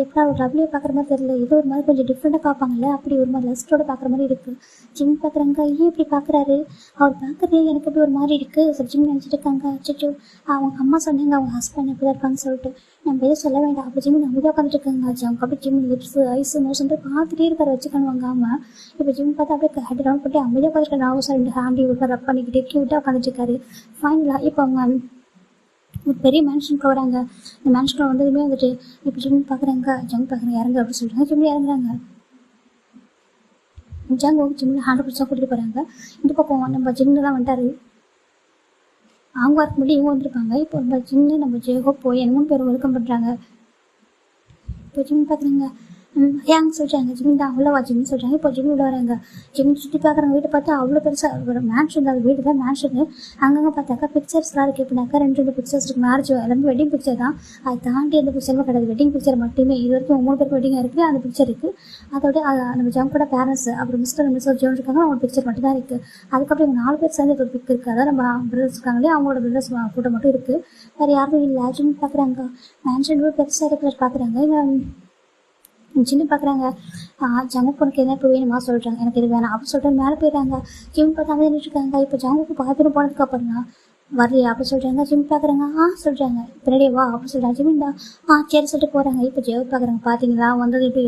எப்படா ஒரு லவ்லியே பார்க்குற மாதிரி தெரியல. ஏதோ ஒரு மாதிரி கொஞ்சம் டிஃப்ரெண்ட்டாக பார்ப்பாங்கல்ல அப்படி ஒரு மாதிரி லஸ்ட்டோட பார்க்குற மாதிரி இருக்குது. ஜிம் பார்க்குறாங்க. ஏன் இப்படி பார்க்குறாரு அவர் பார்க்குறதே எனக்கு அப்படி ஒரு மாதிரி இருக்குது. சரி ஜிம் நினச்சிட்டு இருக்காங்க. அச்சோ அவங்க அம்மா சொன்னாங்க அவங்க ஹஸ்பண்ட் எப்படி இருப்பாங்கன்னு சொல்லிட்டு நம்ம எதுவும் சொல்ல வேண்டாம். அப்படி ஜிம்மி நம்பிதான் உட்காந்துட்டு இருக்காங்க. ஜங்கு அப்படி ஜிம் லிப்ஸ் ஐஸ் நோஸ் பார்த்துட்டே இருக்காரு வச்சுக்கணும் வாங்காமல். இப்போ ஜிம் பார்த்தா அப்படியே ஹெட் ரவுண்ட் போட்டு அமைதியாக உட்காந்துருக்காரு. நர்வஸாக ரெண்டு ஹேண்டி ரப் பண்ணிக்கிட்டே க்யூட்டாக உட்காந்துட்டு இருக்காரு. ஃபைனலாக இப்போ அவங்க ஒரு பெரிய மேன்ஷனுக்கு வராங்க. இந்த மேன்ஷனில் வந்ததுமே வந்துட்டு இப்போ ஜிம் பார்க்குறாங்க. ஜங்கு பார்க்குறாங்க இறங்க அப்படின்னு சொல்கிறாங்க. ஜிம்மில் இறங்குறாங்க. ஜங்கு ஜிம்மில் 100% கூட்டிகிட்டு போகிறாங்க. இந்த பக்கம் நம்ம ஜிம்மில் தான் வந்துட்டாரு. அவங்க வரக்கு முன்னாடி இவங்க வந்திருப்பாங்க. இப்போ நம்ம ஜின்னு நம்ம ஜேகோ போய் என்ன 3 பேர் வெல்கம் பண்ணுறாங்க. இப்போ ஜிம் பார்க்குறாங்க. ஹேங் சொல்கிறாங்க. ஜிம் தான் அவ்வளோவா ஜிம்னு சொல்கிறாங்க. இப்போ ஜிம் உள்ள வராங்க. ஜிம் சுற்றி பார்க்குறாங்க. வீட்டை பார்த்தா அவ்வளோ பெருசாக ஒரு மேன்ஷன் தான். வீடு தான் மேன்ஷனு. அங்கங்கே பார்த்தாக்கா பிக்சர்ஸ்லாம் இருக்குது. எப்படினாக்கா 2 பிக்சர்ஸ் இருக்குது. மேரேஜ் எல்லாமே வெட்டிங் பிக்சர் தான். அது தாண்டி எந்த பிக்சருமே கிடையாது. வெட்டிங் பிக்சர் மட்டுமே. இது வரைக்கும் 3 பேருக்கு வெட்டிங்காக இருக்குது. அந்த பிக்சர் இருக்குது. அதோட நம்ம ஜங்கோட பேரண்ட்ஸ் அப்புறம் மிஸ்டர் மிஸ்ஸர் ஜோன் இருக்காங்க. அவங்க பிக்சர் மட்டும் தான் இருக்குது. அதுக்கப்புறம் இவங்க 4 பேர் சேர்ந்து ஒரு பிக் இருக்குது. அதாவது நம்ம பிரதர்ஸ் இருக்காங்களே அவங்களோட பிரதர்ஸ் ஃபோட்டோ மட்டும் இருக்குது. வேறு யாரும் இல்லை. ஜிம் பார்க்குறாங்க. மேன்ஷன் பெருசாக இருக்கிற பார்க்குறாங்க. ஜின்னு பார்க்குறாங்க. ஜங்குக்கு உனக்கு எதனா இப்போ வேணுமா சொல்கிறாங்க. எனக்கு இது வேணாம் அப்படி சொல்லிட்டு மேலே போயிடுறாங்க. ஜிம் பார்த்தா அமைதியாக நின்றுருக்காங்க. இப்போ ஜங்குக்கு பாத்ரூம் போனதுக்கு அப்புறம் தான் வரலையா அப்படி சொல்கிறாங்க. ஜிம் பார்க்குறாங்க. சொல்கிறாங்க பின்னாடியே வா அப்படி சொல்கிறாங்க. ஜிம்மிண்டா சரி சொல்லிட்டு போகிறாங்க. இப்போ ஜெவ் பார்க்குறாங்க. பார்த்தீங்களா வந்தது இப்படி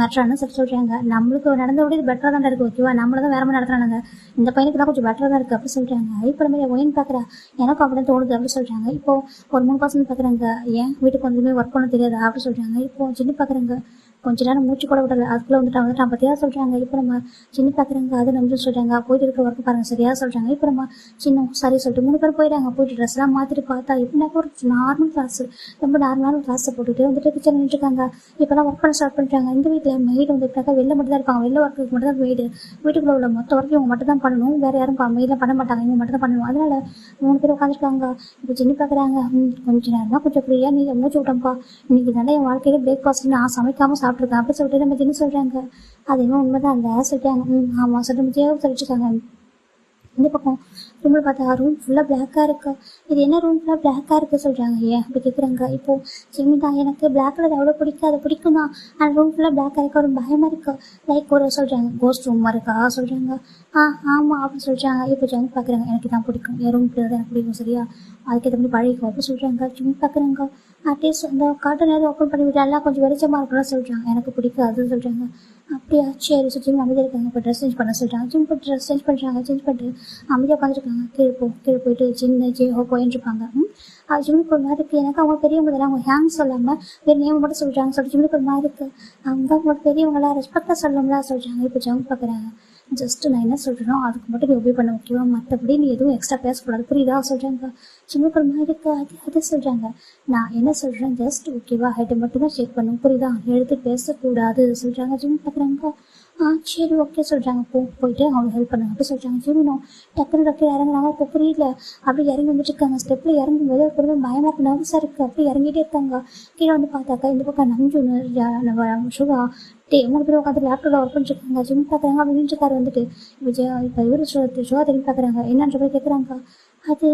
மேட்ரான்னு சொல்கிறாங்க. நம்மளுக்கு நடந்த விட இது பெட்டராக தான் இருக்குது ஓகேவா. நம்மள தான் வேற மாதிரி நடத்துறாங்க. இந்த பையனுக்கு தான் கொஞ்சம் பெட்டராக தான் இருக்குது அப்படி சொல்கிறாங்க. இப்போ நம்ம ஒயின் பார்க்குறா எனக்கும் அப்படி தான் தோணுது அப்படி சொல்கிறாங்க. இப்போ ஒரு 3 பர்சன்ட் பார்க்குறாங்க. ஏன் வீட்டுக்கு வந்துமே ஒர்க் பண்ண தெரியாது அப்படி சொல்கிறாங்க. இப்போ ஜின்னு பார்க்குறாங்க. கொஞ்ச நேரம் மூச்சு கூட விடல, அதுக்குள்ளே வந்துட்டான் பற்றியா சொல்கிறாங்க. இப்போ நம்ம சின்ன பார்க்குறாங்க, அது நம்ம சொல்கிறாங்க போயிட்டு இருக்க ஒர்க்கு பாருங்கள் சரியா சொல்கிறாங்க. இப்போ நம்ம சின்ன சரி சொல்லிட்டு 3 பேர் போயிட்டாங்க. போயிட்டு ட்ரெஸ்லாம் மாற்றிட்டு பார்த்தா எப்படின்னாக்க ஒரு நார்மல் கிளாஸ், ரொம்ப நார்மலான கிளாஸை போட்டுட்டு வந்துட்டு கிச்சன் நின்றுருக்காங்க. இப்போலாம் ஒர்க் பண்ண ஸ்டார்ட் பண்ணிட்டாங்க. இந்த வீட்டில் மெய்டு வந்துட்டாக்கா வெளில மட்டும் தான் இருப்பாங்க, வெளில ஒர்க்குக்கு மட்டும் தான் மெய்டு, வீட்டுக்குள்ளே உள்ள மொத்த ஒர்க்கு இவங்க மட்டும் தான் பண்ணணும், வேறு யாரும் மெய்டெலாம் பண்ண மாட்டாங்க, இவங்க மட்டும் தான் பண்ணணும். அதனால 3 பேர் உட்காந்துருக்காங்க. இப்போ சின்ன பார்க்குறாங்க, கொஞ்ச நேரம் தான் கொஞ்சம் ஃப்ரீயாக நீங்கள் மூச்சு விட்டோம்ப்பா, இன்னைக்கு தானே என் வாழ்க்கையில பிரேக்ஃபாஸ்ட் நான் சமைக்காமல் சாப்பிட்ருக்கேன் அப்படி சொல்லிட்டு நம்ம சின்ன சொல்கிறாங்க. அது இன்னும் உண்மைதான் அந்த சொல்லிட்டாங்க. ஆமாம் சொல்லிட்டு சொல்லிட்டு இருக்காங்க. இந்த பக்கம் ரூமில் பார்த்தா ரூம் ஃபுல்லாக பிளாக்காக இருக்குது. இது என்ன ரூம் ஃபுல்லாக பிளாக்காக இருக்குது சொல்கிறாங்க. ஏன் அப்படி கேட்குறாங்க. இப்போது சிமிதா எனக்கு பிளாக் கலர் அவ்வளோ பிடிக்காது, பிடிக்கும் தான், ஆனால் ரூம் ஃபுல்லாக பிளாக்காக இருக்க ஒரு பயமாக இருக்குது, லைக் ஒரு சொல்கிறாங்க கோஸ்ட் ரூமாக இருக்கா சொல்கிறாங்க. ஆமாம் அப்படின்னு சொல்கிறாங்க. இப்போ ஜம்மி பார்க்குறாங்க, எனக்கு தான் பிடிக்கும், என் ரூம் பிள்ளை எனக்கு பிடிக்கும் சரியா, அதுக்கேற்ற மாதிரி பழகிக்கும் அப்படி சொல்கிறாங்க. ஜம்மி பார்க்குறாங்க. அட்லீஸ்ட் இந்த காட்டன் ஏதாவது ஓப்பன் பண்ணி விட்டு எல்லாம் கொஞ்சம் வெளிச்சமாக இருக்கலாம் சொல்கிறாங்க. எனக்கு பிடிக்காது சொல்கிறாங்க. அப்படியா சரி ஜிம் அமைதியாக இருக்காங்க. இப்போ ட்ரெஸ் சேஞ்ச் பண்ண சொல்கிறாங்க. ஜிம் போட்டு ட்ரெஸ் சேஞ்ச் பண்ணுறாங்க. சேஞ்ச் பண்ணிட்டு அமைதியாக உட்காந்துருக்காங்க. கீழே போயிட்டு சின்ன ஜேஹோ போயின்ட்டுருப்பாங்க. ஜிம்முக்கு ஒரு மாதிரி இருக்குது. எனக்கு அவங்க பெரியவங்க தான், அவங்க ஹேங் சொல்லாமல் வேறு நேம் மட்டும் சொல்கிறாங்க சொல்லிட்டு ஜிம்முக்கு ஒரு மாதிரி இருக்குது. அவங்க அவங்களோட பெரியவங்களாம் ரெஸ்பெக்டாக சொல்லணும்ல சொல்கிறாங்க. இப்போ ஜம் பார்க்குறாங்க. ஜஸ்ட்டு நான் என்ன சொல்கிறேனோ அதுக்கு மட்டும் நீ ஒபே பண்ண ஓகேவா, மற்றபடி நீ எதுவும் எக்ஸ்ட்ரா பேசக்கூடாது புரியுதா சொல்கிறாங்க. ஜிம்முக்கு ஒரு மாதிரி இருக்குது. அது சொல்கிறாங்க. நான் என்ன சொல்கிறேன் ஜஸ்ட் ஓகேவா, ஹெட்டை மட்டும் தான் செக் பண்ணும் புரியுதா, எடுத்து பேசக்கூடாது சொல்கிறாங்க. ஜிம் பார்க்குறாங்க. சரி ஓகே சொல்கிறாங்க. போயிட்டு அவங்க ஹெல்ப் பண்ணுங்க அப்படி சொல்கிறாங்க. ஜிமினோ டக்குனு டக்கு இறங்குறாங்க. இப்போ புரியல அப்படி இறங்கி வந்துட்டு இருக்காங்க. ஸ்டெப்பில் இறங்கும்போது ஒரு பயமாக இருக்குது, நர்வஸாக இருக்குது, அப்படி இறங்கிட்டே இருக்காங்க. கீழே வந்து பார்த்தாக்கா இந்த பக்கம் நம்ஜுன்னு சுகா 3 பேர் உட்காந்து லேப்டாப்பில் ஒர்க் பண்ணிருக்காங்க. ஜிம் பார்க்குறாங்க. அப்படி நின்றுக்காரு வந்துட்டு இப்போ இவர் சுகா திரும்பி பார்க்குறாங்க. என்னன்ற போய் கேட்குறாங்க. அது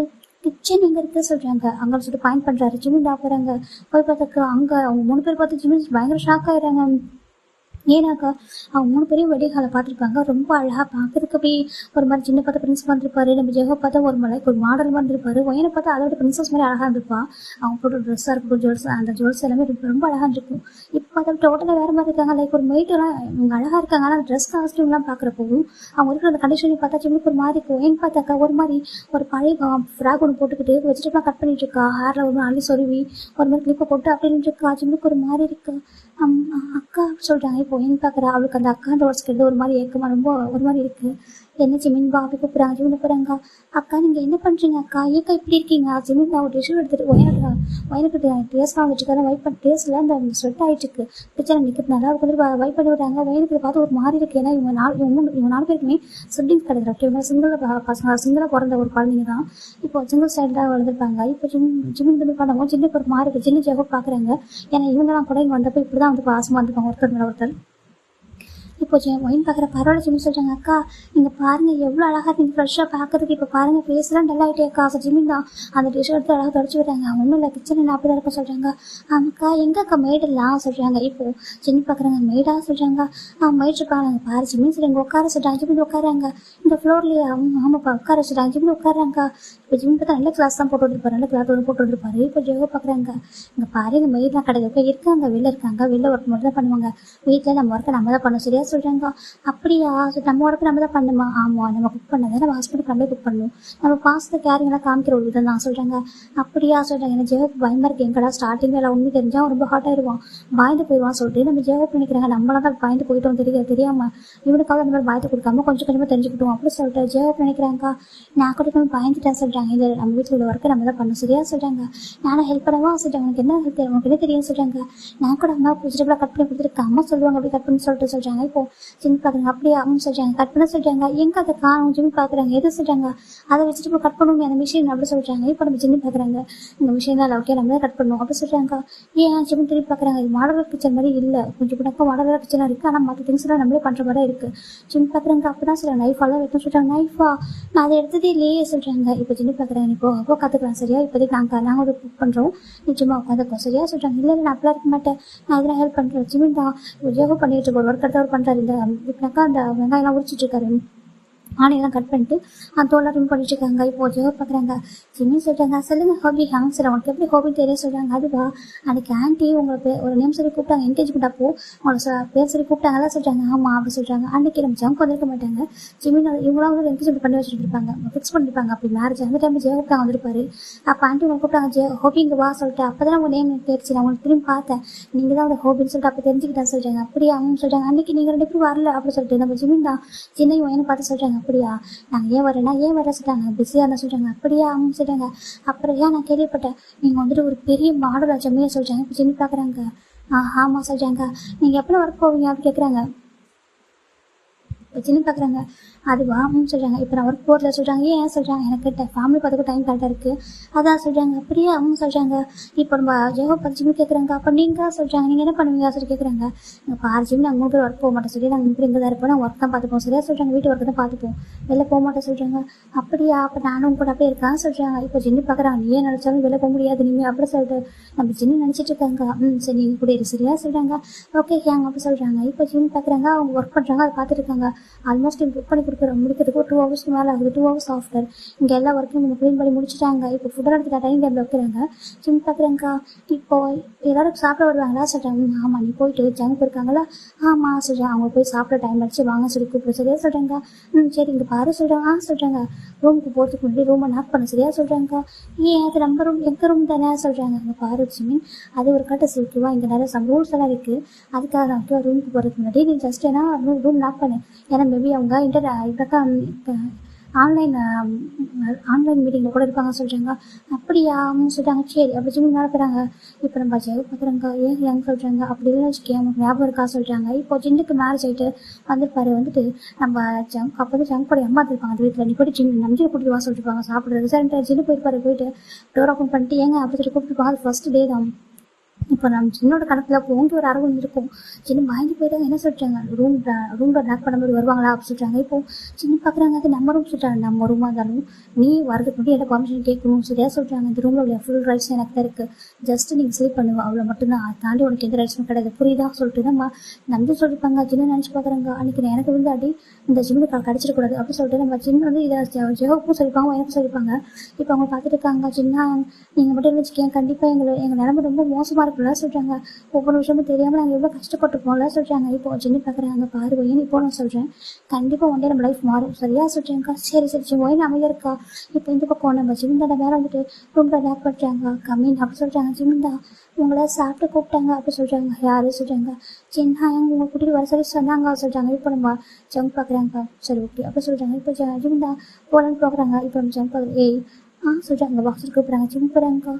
கிச்சன் எங்கே இருக்குது சொல்கிறாங்க. அங்கே சொல்லிட்டு பாயிண்ட் பண்ணுறாரு. ஜிமின் பார்க்குறாங்க. போய் பார்த்தாக்கா அங்கே அவங்க 3 பேர் பார்த்து ஜிமின் பயங்கர ஷாக் ஆகிடுறாங்க. ஏன்னாக்கா அவங்க 3 பேரையும் வெடிகாலை பார்த்துருப்பாங்க. ரொம்ப அழகாக பார்க்கறதுக்கு போய் ஒரு மாதிரி சின்ன பார்த்தா பிரின்ஸ் வந்திருப்பாரு, நம்ம ஜெகோ பார்த்தா ஒரு மாடல் வந்திருப்பாரு, ஒயனை பார்த்தா அதோட பிரின்சஸ் மாதிரி அழகாக இருந்திருப்பா. அவங்க போட்டு ட்ரெஸ்ஸாக இருக்கும், ஜுவல்ஸ், அந்த ஜுவல்ஸ் எல்லாமே ரொம்ப அழகாக இருக்கும். இப்போ அதை டோட்டலாக வேறு மாதிரி இருக்காங்க. லைக் ஒரு மெய்ட்டெல்லாம் இவங்க அழகாக இருக்காங்க. ஆனால் ட்ரெஸ் காஸ்ட்யூம்லாம் பார்க்குறப்போவும் அவங்க இருக்கிற அந்த கண்டிஷனையும் பார்த்தா சின்னுக்கு ஒரு மாதிரி இருக்கும். ஒயன் பார்த்தாக்கா ஒரு மாதிரி ஒரு பழைய ஃப்ராக் ஒன்று போட்டுக்கிட்டு வெஜிடபிளாக கட் பண்ணிட்டு இருக்கா, ஹேரில் ஒரு அள்ளி சொருவி ஒரு மாதிரி கிளிப்பை போட்டு அப்படின்னு இருக்கா. சின்னுக்கு ஒரு மாதிரி இருக்கு. அக்கா சொல்கிறாங்க. இப்போ ஒயன் பார்க்குறா. அவளுக்கு அந்த அக்கான்ற ஒரு ஸ்கெல் ஒரு மாதிரி ஏக்கமாக ரொம்ப ஒரு மாதிரி இருக்குது. என்ன ஜிமின் பா அப்படி கூப்பிட்றாங்க. ஜிமின் போகிறாங்க. அக்கா நீங்கள் என்ன பண்ணுறீங்க அக்கா, ஏக்கா இப்படி இருக்கீங்க. ஜிமின் ஒரு டிஷ்யூ எடுத்துகிட்டு ஒயனுக்கு டேஸ்ட்லாம் வந்துட்டு வைப் பண்ணி டேஸ்ட்டில் அந்த ஸ்வெட் ஆகிட்டுருக்கு. கிச்சனில் நிற்கிறதுனால அவருக்கு வந்து வைப் பண்ணி விடுறாங்க. ஒயனுக்கு பார்த்து ஒரு மாதிரி இருக்குது. ஏன்னா இவங்க 4 பேருக்குமே சிப்ளிங்ஸ் கிடையாது. இவங்க சிங்கிளாக பிறந்த ஒரு குழந்தைங்க தான். இப்போ சிங்கிள் சைல்டாக வளர்ந்துருப்பாங்க. இப்போ ஜிமின் வந்து பண்ணுவோம் சின்ன ஒரு மாதிரி இருக்குது. சின்ன ஜெகோ பார்க்குறாங்க. ஏன்னா இவங்கெல்லாம் கூட இங்கே வந்தப்போ இப்படி தான் வந்து பாசமாக வந்துருப்பாங்க ஒருத்தர் மேலே ஒருத்தர். இப்போ ஒயின் பார்க்குற பரவாயில்ல ஜிமின் சொல்கிறாங்க. அக்கா நீங்கள் பாருங்கள் எவ்வளோ அழகாக நீங்கள் ஃப்ரெஷ்ஷாக பார்க்கறதுக்கு. இப்போ பாருங்கள் ஃபேஸ்லாம் டல் ஆகிட்டே அக்கா. ஜிமின் தான் அந்த டிஷ் எடுத்து அழகாக தொடச்சி விடுறாங்க. ஒன்றும் இல்லை கிச்சனில் அப்படி தான் இருக்க சொல்கிறாங்க. அக்கா எங்கே அக்கா மெய்டெல்லாம் சொல்கிறாங்க. இப்போது ஜிமின் பார்க்குறாங்க. மெய்டாக சொல்கிறாங்க. மெய்ட் இருப்பாங்க பாரு ஜிமின் சரி இங்கே உட்கார சொல்கிறாங்க. ஜிமின் உட்காராங்க. இந்த ஃப்ளோர்லேயே ஆமாப்பா உட்கார சொல்கிறாங்க. ஜிமின் உட்காராங்க. இப்போ ஜிமின் பார்த்தா நல்ல கிளாஸ் தான் போட்டு வந்துருப்பாரு, நல்ல கிளாத் ஒன்று போட்டு வந்துருப்பாரு. இப்போ ஜெகோ பார்க்குறாங்க. இங்கே பாரு இங்கே மெய்டெலாம் கிடையாது, இப்போ இருக்காங்க வெளில இருக்காங்க, வெளில ஒர்க் மட்டும் தான் பண்ணுவாங்க, வீட்டில் நம்ம ஒர்க்கை நம்ம தான் பண்ணணும் சரியா சொல்கிறாங்க. அப்படியா நம்ம ஒர்க்கு நம்ம தான் பண்ணுமா. ஆமாம் நம்ம குக் பண்ணதை நம்ம ஹஸ்பண்டுக்கு நம்மளே குக் பண்ணணும், நம்ம பாசத்தை கேரிங்லாம் காமிக்கிற ஒரு விதம் தான் சொல்கிறாங்க. அப்படியா சொல்கிறாங்க. எனக்கு ஜெகோக்கு பயமாக இருக்குது. எங்கடா ஸ்டார்டிங்கில் எல்லாம் உண்மை தெரிஞ்சால் ரொம்ப ஹாட் ஆயிடுவான், பயந்து போயிடுவான் சொல்லிட்டு நம்ம ஜெகோ நினைக்கிறாங்க. நம்மளாம் தான் பயந்து போயிட்டோம் தெரியாமல் இவனுக்காக அந்த மாதிரி பயத்தை கொடுக்காம கொஞ்சம் கொஞ்சமாக தெரிஞ்சுக்கிட்டோம் அப்படி சொல்லிட்டு ஜெகோ நினைக்கிறாங்க. நான் கூட கொஞ்சம் பயந்துட்டேன் சொல்கிறாங்க. இது நம்ம வீட்டில் உள்ள ஒர்க்கை நம்ம தான் பண்ணணும் சரியா சொல்கிறாங்க. நானும் ஹெல்ப் பண்ணவா சொல்கிறாங்க. உனக்கு என்ன ஹெல்ப் உனக்கு என்ன தெரியும் சொல்கிறாங்க. நான் கூட அம்மா வெஜிடபிளாக கட் பண்ணி கொடுத்துருக்கேன், அம்மா சொல்லுவாங்க அப்படி கட் பண்ணி சொல்லிட்டு சொல்கிறாங்க. இப்போ ஜிம் பார்க்குறாங்க. அப்படியே அவங்க சொல்கிறாங்க கட் பண்ண சொல்கிறாங்க. எங்கே அதை காணும் ஜிம் பார்க்குறாங்க. எது சொல்கிறாங்க. அதை வெஜிடபிள் கட் பண்ணுவோம் அந்த மிஷின் அப்படி சொல்கிறாங்க. இப்போ நம்ம ஜிம் பார்க்குறாங்க. இந்த மிஷின் தான் ஓகே நம்ம தான் கட் பண்ணுவோம் அப்படி சொல்கிறாங்க. ஏன் ஜிம் திரும்பி பார்க்குறாங்க. இது மாடலர் கிச்சன் மாதிரி இல்லை, கொஞ்சம் பக்கம் மாடலர் கிச்சனாக இருக்குது, ஆனால் மற்ற திங்ஸ்லாம் நம்மளே பண்ணுற மாதிரி இருக்குது. ஜிம் பார்க்குறாங்க. அப்போ தான் சொல்கிறாங்க நைஃபாலாம் வைக்கணும்னு சொல்கிறாங்க. நைஃபா நான் அதை எடுத்ததே இல்லையே சொல்கிறாங்க. இப்போ ஜிம் பார்க்குறாங்க. இப்போ அப்போ கற்றுக்கலாம் சரியா, இப்போதைக்கு நாங்கள் ஒரு குக் பண்ணுறோம், நிச்சயமாக உட்காந்துருக்கோம் சரியா சொல்கிறாங்க. இல்லை நான் அப்படிலாம் இருக்க மாட்டேன், நான் இதெல்லாம் ஹெல்ப் பண்ணுறேன். ஜிமின் தான் ஜெகோ பண்ணிட்டு இருக்க ஒரு ஒர்க் எடுத்து அவர் பண்ணுறாரு. இந்த இப்படினாக்கா அந்த வெங்காயம்லாம் உரிச்சிட்டு இருக்காரு. ஆனையெல்லாம் கட் பண்ணிட்டு அந்த தோலை ரிமூவ் பண்ணிட்டு இருக்காங்க. இப்போ ஜெகோ பார்க்குறாங்க. ஜிம்மி சொல்கிறாங்க, சொல்லுங்க ஹாபி ஹாங் சார் உனக்கு எப்படி ஹாபி தெரியும் சொல்கிறாங்க. அதுவா அன்றைக்கி ஆண்டி உங்களை ஒரு நேம் சொல்லி கூப்பிட்டாங்க என்கேஜ்மெண்ட் அப்போ உங்களை பேர் சொல்லி கூப்பிட்டாங்கல்ல சொல்கிறாங்க. ஆமாம் அப்படி சொல்கிறாங்க. அன்றைக்கி நம்ம ஜங்க் வந்திருக்க மாட்டாங்க. ஜிம்மின் இவங்களாம் வந்து என்கேஜ்மெண்ட் பண்ணி வச்சுருப்பாங்க, ஃபிக்ஸ் பண்ணியிருப்பாங்க. அப்படி மேரேஜ் அந்த டைம் ஜெயோ கூப்பிட்டாங்க வந்திருப்பாரு. அப்போ ஆண்டி உங்களை கூப்பிட்டாங்க ஹோபி இங்கே வா சொல்லிட்டு. அப்போ தான் உங்கள் நேம் தெரிச்சு நான் உங்களுக்கு திரும்பி பார்த்தேன், நீங்கள் தான் அவங்க ஹோபின்னு சொல்லிட்டு அப்போ தெரிஞ்சுக்கிட்டேன் சொல்கிறாங்க. அப்படியா அவங்க சொல்கிறாங்க. அன்றைக்கி நீங்கள் 2 பேரும் வரல அப்படி சொல்லிட்டு நம்ம ஜிம்மின் தான் சின்ன என்ன பார்த்து சொல்கிறாங்க. அப்படியா நாங்கள் ஏன் வர சொல்கிறாங்க, பிஸியாக இருந்தால் சொல்கிறாங்க. அப்படியா அவங்க சொல்கிறாங்க. அப்புறம் ஏன் நான் கேள்விப்பட்டேன் நீங்கள் வந்துட்டு ஒரு பெரிய மாடல் ஆச்சமே சொல்கிறாங்க. இப்போ ஜிம்மி பார்க்குறாங்க. ஆமாம் சொல்கிறாங்க. நீங்கள் எப்போ ஒர்க் போவீங்க அப்படின்னு கேட்குறாங்க. ஜிம்மி பார்க்குறாங்க. அதுவா சொல்கிறாங்க. இப்போ நான் ஒர்க் போகிறத சொல்கிறாங்க. ஏன் சொல்கிறாங்க, எனக்கு ஃபேமிலி பார்த்துக்க டைம் கரெக்டாக இருக்குது அதான் சொல்கிறாங்க. அப்படியே அவங்க சொல்கிறாங்க. இப்போ நம்ம ஜெகோ பார்த்து ஜிம்மி கேட்குறாங்க. அப்போ நீங்கள் சொல்கிறாங்க நீங்கள் என்ன பண்ணுவீங்க சொல்லி கேட்குறாங்க. நீங்கள் பாரு ஜிம்மி நாங்கள் 3 பேர் ஒர்க் போக மாட்டோம் சொல்லி நாங்கள் 3 பேர் இங்கே தான் இருப்போம், நாங்கள் ஒர்க் தான் பார்த்துப்போம் சரியா சொல்கிறாங்க. வீட்டு ஒர்க்கு தான் பார்த்துப்போம், வெளில போக மாட்டோம் சொல்கிறாங்க. அப்படியா அப்போ நானும் கூட அப்படியே இருக்கான்னு சொல்கிறாங்க. இப்போ ஜிம்மி பார்க்குறாங்க. நீ ஏன் நினச்சாலும் வெளில போக முடியாது நீங்கள் அப்படி சொல்லிட்டு நம்ம ஜிம்மி நினச்சிட்டு இருக்காங்க. சரி நீங்கள் கூட இரு சரியா சொல்கிறாங்க. ஓகே ஹேங் அப்படி சொல்கிறாங்க. இப்போ ஜிம்மி பார்க்குறாங்க. அவங்க ஒர்க் பண்ணுறாங்க, அதை பார்த்துட்டு இருக்காங்க. ஆல்மோஸ்ட் புக் பண்ணி முடிக்கிறதுக்கு 2 hours மேலே ஆகுது. 2 hours ஆஃப்டர் இங்கே எல்லா ஒர்க்கையும் நம்ம க்ளீன் பண்ணி முடிச்சுட்டாங்க. இப்போ ஃபுட் எடுத்துக்கிட்ட டைம் டைமில் வைக்கிறாங்க. ஜிம் பார்க்குறாங்க. இப்போ எல்லாரும் சாப்பிட வருவாங்களா சொல்கிறாங்க. ஆமாம் நீ போயிட்டு ஜங்க் இருக்காங்களா. ஆமாம் சொல்கிறாங்க. அவங்க போய் சாப்பிட டைம் ஆச்சு வாங்க சொல்லி கூப்பிட சரியா சொல்கிறாங்க. சரி இங்கே பாரு சொல்கிறாங்க. சொல்கிறாங்க. ரூமுக்கு போகிறதுக்கு முன்னாடி ரூமை நாக் பண்ண சரியா சொல்கிறாங்க. ஏன் அது நம்ம ரூம் எங்கள் ரூம் தானே சொல்கிறாங்க. இங்கே பாரு ஜிம்மி அது ஒரு கட்ட ஓகேவா, இங்கே நிறைய சம் ரூல்ஸ் எல்லாம் இருக்குது, அதுக்காக தான் ஓகேவா ரூமுக்கு போகிறதுக்கு முன்னாடி நீ ஜஸ்ட் ஏன்னா ரூம் நாக் பண்ணு. ஏன்னா மேபி அவங்க ஆன்லைன் மீட்டிங்கில் கூட இருப்பாங்க சொல்கிறாங்க. அப்படியா சொல்கிறாங்க. சரி அப்படி ஜிம்மி நடக்கிறாங்க. இப்போ நம்ம ஜெயோ பார்க்குறாங்க. ஏன் சொல்கிறாங்க. அப்படி இல்லைன்னு வச்சுக்கேன் உங்களுக்கு ஞாபகம் இருக்கா சொல்கிறாங்க. இப்போ ஜின்னுக்கு மேரேஜ் ஆகிட்டு வந்துருப்பாரு. வந்துட்டு நம்ம ஜங்க் அப்போ வந்து ஜங்க் போட அம்மா இருப்பாங்க அந்த வீட்டில். நீ போய்ட்டு ஜிம் நம்பிக்கை கூட்டிட்டு வா சொல்லிருப்பாங்க சாப்பிட்றது. சரின்ட்டு ஜின்னு போயிருப்பாரு. போயிட்டு டோர் ஓப்பன் பண்ணிட்டு ஏங்க அப்படி சொல்லி கூப்பிட்டுருப்பாங்க. அது ஃபர்ஸ்ட் டே தான். இப்போ நம்ம சின்னோட கணக்கில் போங்க ஒரு அரவணை இருக்கும். சின்ன பயந்து போயிட்டாங்க. என்ன சொல்கிறாங்க, ரூமில் லாக் பண்ணும்போது வருவாங்களா அப்படி சொல்கிறாங்க. இப்போ சின்ன பார்க்குறாங்க. அது நம்ம ரூம் சொல்கிறாங்க. நம்ம ரூமாக இருந்தாலும் நீ வரதுக்கு முன்னாடி என்ன பர்மிஷன் கேட்கணும் சரியா சொல்கிறாங்க. இந்த ரூமில் உள்ள ஃபுல் ரைட்ஸ் எனக்கு தான் இருக்குது, ஜஸ்ட் நீங்கள் ஸ்லீப் பண்ணுவோம் அவ்வளோ மட்டும்தான், அதை தாண்டி உனக்கு எந்த ரைட்ஸும் கிடையாது புரியுதா சொல்லிட்டு நம்ம நம்பி சொல்லியிருப்பாங்க. சின்ன நினச்சி பார்க்குறாங்க. அன்றைக்கி எனக்கு வந்து அடி இந்த ஜிம்முக்கு கிடச்சிடக்கூடாது அப்படி சொல்லிட்டு நம்ம சின்ன வந்து இதை ஜெகோக்கும் சொல்லிப்பாங்க எனக்கு சொல்லிப்பாங்க. இப்போ அவங்க பார்த்துட்டு இருக்காங்க. சின்ன நீங்கள் மட்டும் இருந்துச்சுக்கேன் கண்டிப்பாக எங்கள் நிலைமை ரொம்ப மோசமாக இருக்குல்ல சொல்கிறாங்க. ஒவ்வொரு விஷயமும் தெரியாமல் நாங்கள் எவ்வளோ கஷ்டப்பட்டுருப்போம்ல சொல்கிறாங்க. இப்போ சின்ன பார்க்குறாங்க. பாரு ஒயின் இப்போ நான் சொல்கிறேன் கண்டிப்பாக ஒன் டே நம்ம லைஃப் மாறும் சரியா சொல்கிறேங்க்கா. சரி சரி ஒயின் அமைதியாக இருக்கா. இப்போ இந்த பக்கம் நம்ம ஜிமிந்தாட மேலே வந்துட்டு ரூமில் லேக் பண்ணுறாங்க. கம்மின் அப்படி சொல்கிறாங்க. ஜிமிந்தா உங்களை சாப்பிட்டு கூப்பிட்டாங்க அப்படி சொல்கிறாங்க. யாரு சொல்கிறாங்க. சின்ன உங்களை கூட்டிகிட்டு வர சொல்லி சொன்னாங்க சொல்கிறாங்க. இப்போ நம்ம ஜம்ப் பார்க்குறாங்க. சரி ஓகே அப்படி சொல்கிறாங்க. இப்போ ஜிமிந்தா போகலான்னு பார்க்குறாங்க. இப்போ நம்ம ஜம்ப் பார்க்குறேன். ஏய் சொல்கிறாங்க. பாக்ஸர் கூப்பிட்றாங்க. ஜிம் போகிறாங்க.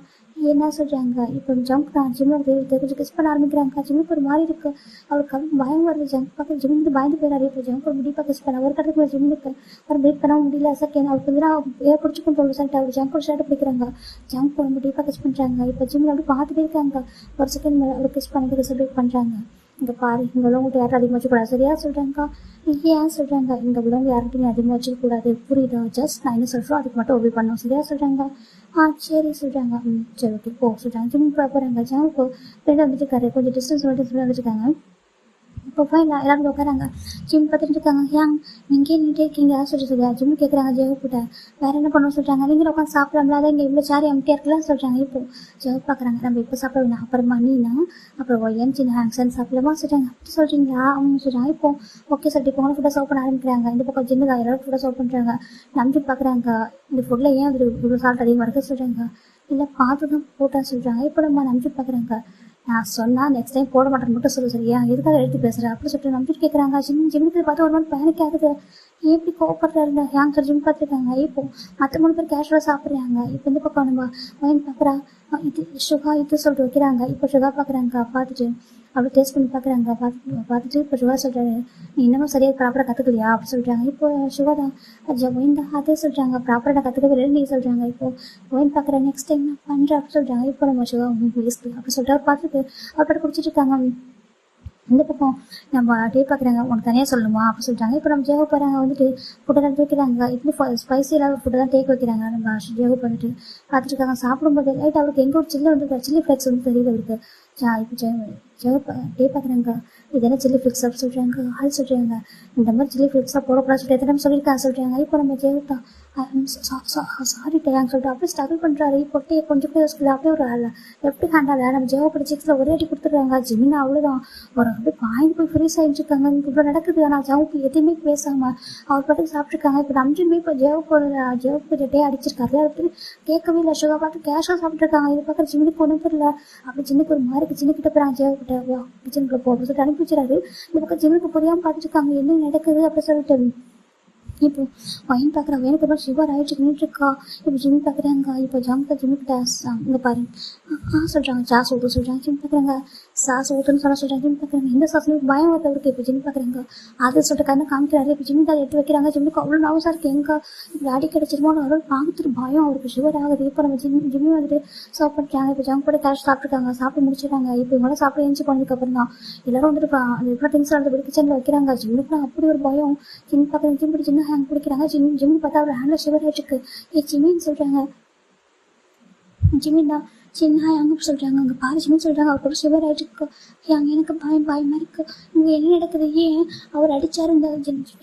என்ன சொல்கிறாங்க. இப்போ ஜம்ப் தான் ஜிம்மில் கொஞ்சம் கிஸ் பண்ண ஆரம்பிக்கிறாங்க. ஜிம்முக்கு ஒரு மாதிரி இருக்குது. அவருக்கு பயம் வருது. ஜம்ப் பார்க்க ஜிம்முக்கு பயந்து போயிடாரு. இப்போ ஜம்ப் ஒரு முடிப்பாக கிஸ் பண்ண ஒரு கட்டத்துக்கு ஜிம்முக்கு அவர் பிரேக் பண்ண முடியல. செகண்ட் அவருக்கு வந்து ஏன் பிடிச்சிக்கும் தோணும் சொல்லிட்டு அவர் ஜம்ப் ஒரு ஷர்ட் பிடிக்கிறாங்க. ஜம்ப் ஒரு முடிப்பாக கிஸ் பண்ணுறாங்க. இப்போ ஜிம்மில் அப்படி பார்த்துட்டே இருக்காங்க. ஒரு செகண்ட் மேலே அவர் கிஸ் பண்ணிட்டு செலிப்ரேட் பண்ணுறாங்க. இங்கே பாரு இங்கே உள்ளவங்கள்ட்ட யாரும் அதிகமாக வச்சுக்கூடாது சரியா சொல்கிறாங்க. ஏன் சொல்கிறாங்க. இங்கே உள்ளவங்க யார்கிட்டையும் அதிகமாக வச்சுக்கூடாது புரியுதா. ஜஸ்ட் நான் என்ன சொல்கிறோம் அதுக்கு மட்டும் ஒபே பண்ணோம் சரியா சொல்கிறாங்க. சரி சொல்கிறாங்க. சரி ஓகே போ சொல்கிறாங்க. ஜிம் போகிறாங்க. ஜிம் இப்போ ஃப்ரெண்ட் வந்துட்டு இருக்காரு. கொஞ்சம் டிஸ்டன்ஸ் வந்துட்டு இருக்காங்க. இப்போ ஃபைனல் எல்லாரும் உட்காராங்க. ஜிம் பார்த்துட்டு இருக்காங்க. ஏன் நீங்கள் நின்றுட்டே இருக்கீங்க சொல்லிட்டு ஜிம் கேட்குறாங்க. ஜெயோ கிட்ட வேறு என்ன பண்ணணும் சொல்கிறாங்க. நீங்களும் உட்காந்து சாப்பிடாமல அதை இங்கே இவ்வளோ சேரி எம்டியாக இருக்கலாம் சொல்கிறாங்க. இப்போ ஜெயோ பார்க்குறாங்க. நம்ம இப்போ சாப்பிட வேணாம் அப்புறமா நீனா அப்புறம் ஒய்யன் சின்ன ஹேங்ஸன் சாப்பிடலாமா சொல்கிறாங்க. அப்படி சொல்கிறீங்களா அவங்க சொல்கிறாங்க. இப்போ ஓகே சொல்லிட்டு இப்போ ஃபுட்டை சர்வ் பண்ண ஆரம்பிக்கிறாங்க. இந்த பக்கம் ஜின்னு தான் எல்லாரும் ஃபுட்டை சர்வ் பண்ணுறாங்க. நம்பி பார்க்குறாங்க. இந்த ஃபுட்டில் ஏன் அது இவ்வளோ சால்ட் அதிகமாக இருக்குது சொல்கிறாங்க. இல்லை பார்த்து தான் போட்டா சொல்கிறாங்க. இப்போ நம்ம நம்பி பார்க்குறாங்க. நான் சொன்னால் நெக்ஸ்ட் டைம் போட மாட்டேன்னு மட்டும் சொல்லு சரியா எதுக்காக எடுத்து பேசுகிறேன் அப்படி சொல்லிட்டு நம்பிட்டு கேட்குறாங்க. ஜிம்முக்கு பார்த்து ஒரு மாதிரி பேனிக் ஆகுது. எப்படி கோவப்படுறாருங்க ஹேங் சார் ஜிம் பார்த்துருக்காங்க. இப்போ மற்ற 3 பேர் கேஷுவலாக சாப்பிட்றாங்க. இப்போ இந்த பக்கம் நம்ம ஒயின் பார்க்குறா. இது சுகா இது சொல்லிட்டு வைக்கிறாங்க. இப்போ சுகா பார்க்குறாங்க. பார்த்துட்டு அப்படி டேஸ்ட் பண்ணி பார்க்குறாங்க. பார்த்துட்டு இப்போ சுகா சொல்கிறாரு நீ இன்னமும் சரியாக ப்ராப்பராக கற்றுக்கலையா அப்படி சொல்கிறாங்க. இப்போ சுகா தான் ஒயின் தான் அதே சொல்கிறாங்க. ப்ராப்பராக கற்றுக்கவே இல்லை நீ சொல்கிறாங்க. இப்போ ஒயின் பார்க்குறேன் நெக்ஸ்ட் டைம் நான் பண்ணுறேன் அப்படி சொல்கிறாங்க. இப்போ நம்ம சுகா ப்ளீஸ் அப்படி சொல்லிட்டு பார்த்துட்டு அவர்கிட்ட குடிச்சிட்டு இருக்காங்க. இந்த பக்கம் நம்ம டே பார்க்குறாங்க. உனக்கு தனியாக சொல்லணுமா அப்படி சொல்கிறாங்க. இப்போ நம்ம ஜெகோ போகிறாங்க. வந்துட்டு ஃபுட்டெல்லாம் வைக்கிறாங்க. இப்படி ஸ்பைசி இல்லாத ஃபுட்டு தான் டேக் வைக்கிறாங்க. நம்ம ஜெகோ வந்துட்டு பார்த்துட்டு இருக்காங்க. சாப்பிடும்போது லைட் அவருக்கு எங்கே ஒரு சில்லி வந்து சில்லி ஃப்ளேக்ஸ் வந்து தெரியுது அவருக்கு. இப்போ டே பார்க்குறாங்க. இதெல்லாம் சில்லி ஃப்ளிக்ஸ் அப்படி சொல்கிறாங்க. அது சொல்கிறாங்க இந்த மாதிரி சில்லி ஃப்ளிக்ஸாக போடக்கூடாது சொல்லிட்டு எத்தனை சொல்லியிருக்காங்க சொல்கிறாங்க. இப்போ நம்ம ஜெயவுட்டா சாரி டேயான்னு சொல்லிட்டு அப்படியே ஸ்ட்ரகிள் பண்ணுறாரு. இப்போ கொஞ்சம் கூட யோசிக்கல. அப்படியே ஒரு லெஃப்ட் ஹேண்டால் நம்ம ஜெயப்படி சிக்ஸில் ஒரே அடி கொடுத்துட்றாங்க. ஜிமின் அவ்வளோதான் ஒரு அப்படியே பாயிண்ட் போய் ஃப்ரீஸ் ஆகிட்டுருக்காங்க. இவ்வளோ நடக்குது. ஆனால் ஜவுக்கு எதுவுமே பேசாமல் அவர் பாட்டுக்கு சாப்பிட்ருக்காங்க. இப்போ நம்ஜுமே இப்போ ஜெயவுக்கு டே அடிச்சிருக்காரு. அது கேட்கவே இல்லை. சுகா பார்த்து கேஷாக சாப்பிட்ருக்காங்க. இது பார்க்குற ஜிம்முக்கு ஒன்றும் தெரியல. அப்படி ஜிம்முக்கு ஒரு மாதிரி சின்ன கிட்ட போகிறாங்க. ஜெயவுக்கிட்ட கிச்சனுக்குள்ள போக சொல்லிட்டு அனுப்பி வச்சுறாரு. இந்த பக்கம் ஜிம்முக்கு புரியாமல் பார்த்துருக்காங்க என்ன நடக்குது அப்படி சொல்லிட்டு. இப்போ வயன் பார்க்குறாங்க. எனக்கு அப்புறம் ஷிவர் ஆகிட்டு நின்றுருக்கா. இப்போ ஜிம் பார்க்குறாங்க. இப்போ ஜாங்க ஜிம்முக்கிட்ட இங்கே பாரு சொல்கிறாங்க. சாஸ் ஊற்று சொல்கிறாங்க. ஜிம் பார்க்குறாங்க. சாஸ் ஊற்றுன்னு சொல்கிறாங்க. ஜிம் பார்க்குறாங்க. எந்த சாஸ்லையும் பயம் வருது. இப்போ ஜிம் பார்க்குறாங்க. அது சொல்லிட்டு கண்ணை காமிக்கிறாரு. இப்போ ஜிம்முக்கு அதை எடுத்து வைக்கிறாங்க. ஜிம்முக்கு அவ்வளோ நவசாக இருக்குது. எங்கே இப்படி அடி கிடச்சிருமோன்னு அவரோட பார்த்துட்டு பயம் அவருக்கு ஷுகர் ஆகுது. இப்போ நம்ம ஜிம்மி வந்துட்டு சாப்பிட்றாங்க. இப்போ ஜங்க் கூட கேஷ் சாப்பிட்ருக்காங்க. சாப்பிட்டு முடிச்சிடுறாங்க. இப்போ இவங்களாம் சாப்பிட்டு எழுந்து போனதுக்கப்புறம் தான் எல்லாரும் வந்துட்டு அந்த இப்போ திங்ஸ் வந்து கிச்சனில் வைக்கிறாங்க. ஜிம்முக்குலாம் அப்படி ஒரு பயம். ஜிம் பார்க்குறாங்க. ஜிம் சின்ன ஹேண்ட் பிடிக்கிறாங்க. ஜிம்மி பார்த்தா அவர் ஹேண்டில் ஷுகர் ஆகிட்டு இருக்கு. ஜிம்மின்னு சொல்கிறாங்க. ஜிம்மின் தான் சின்ன அங்கே சொல்கிறாங்க. அங்கே பாரு ஜிம்மின்னு சொல்கிறாங்க. அவர் கூட ஷுகர் ஆகிட்டு அங்கே எனக்கு பயமாக இருக்குது. இங்கே என்ன நடக்குது? ஏன் அவர் அடித்தார் இந்த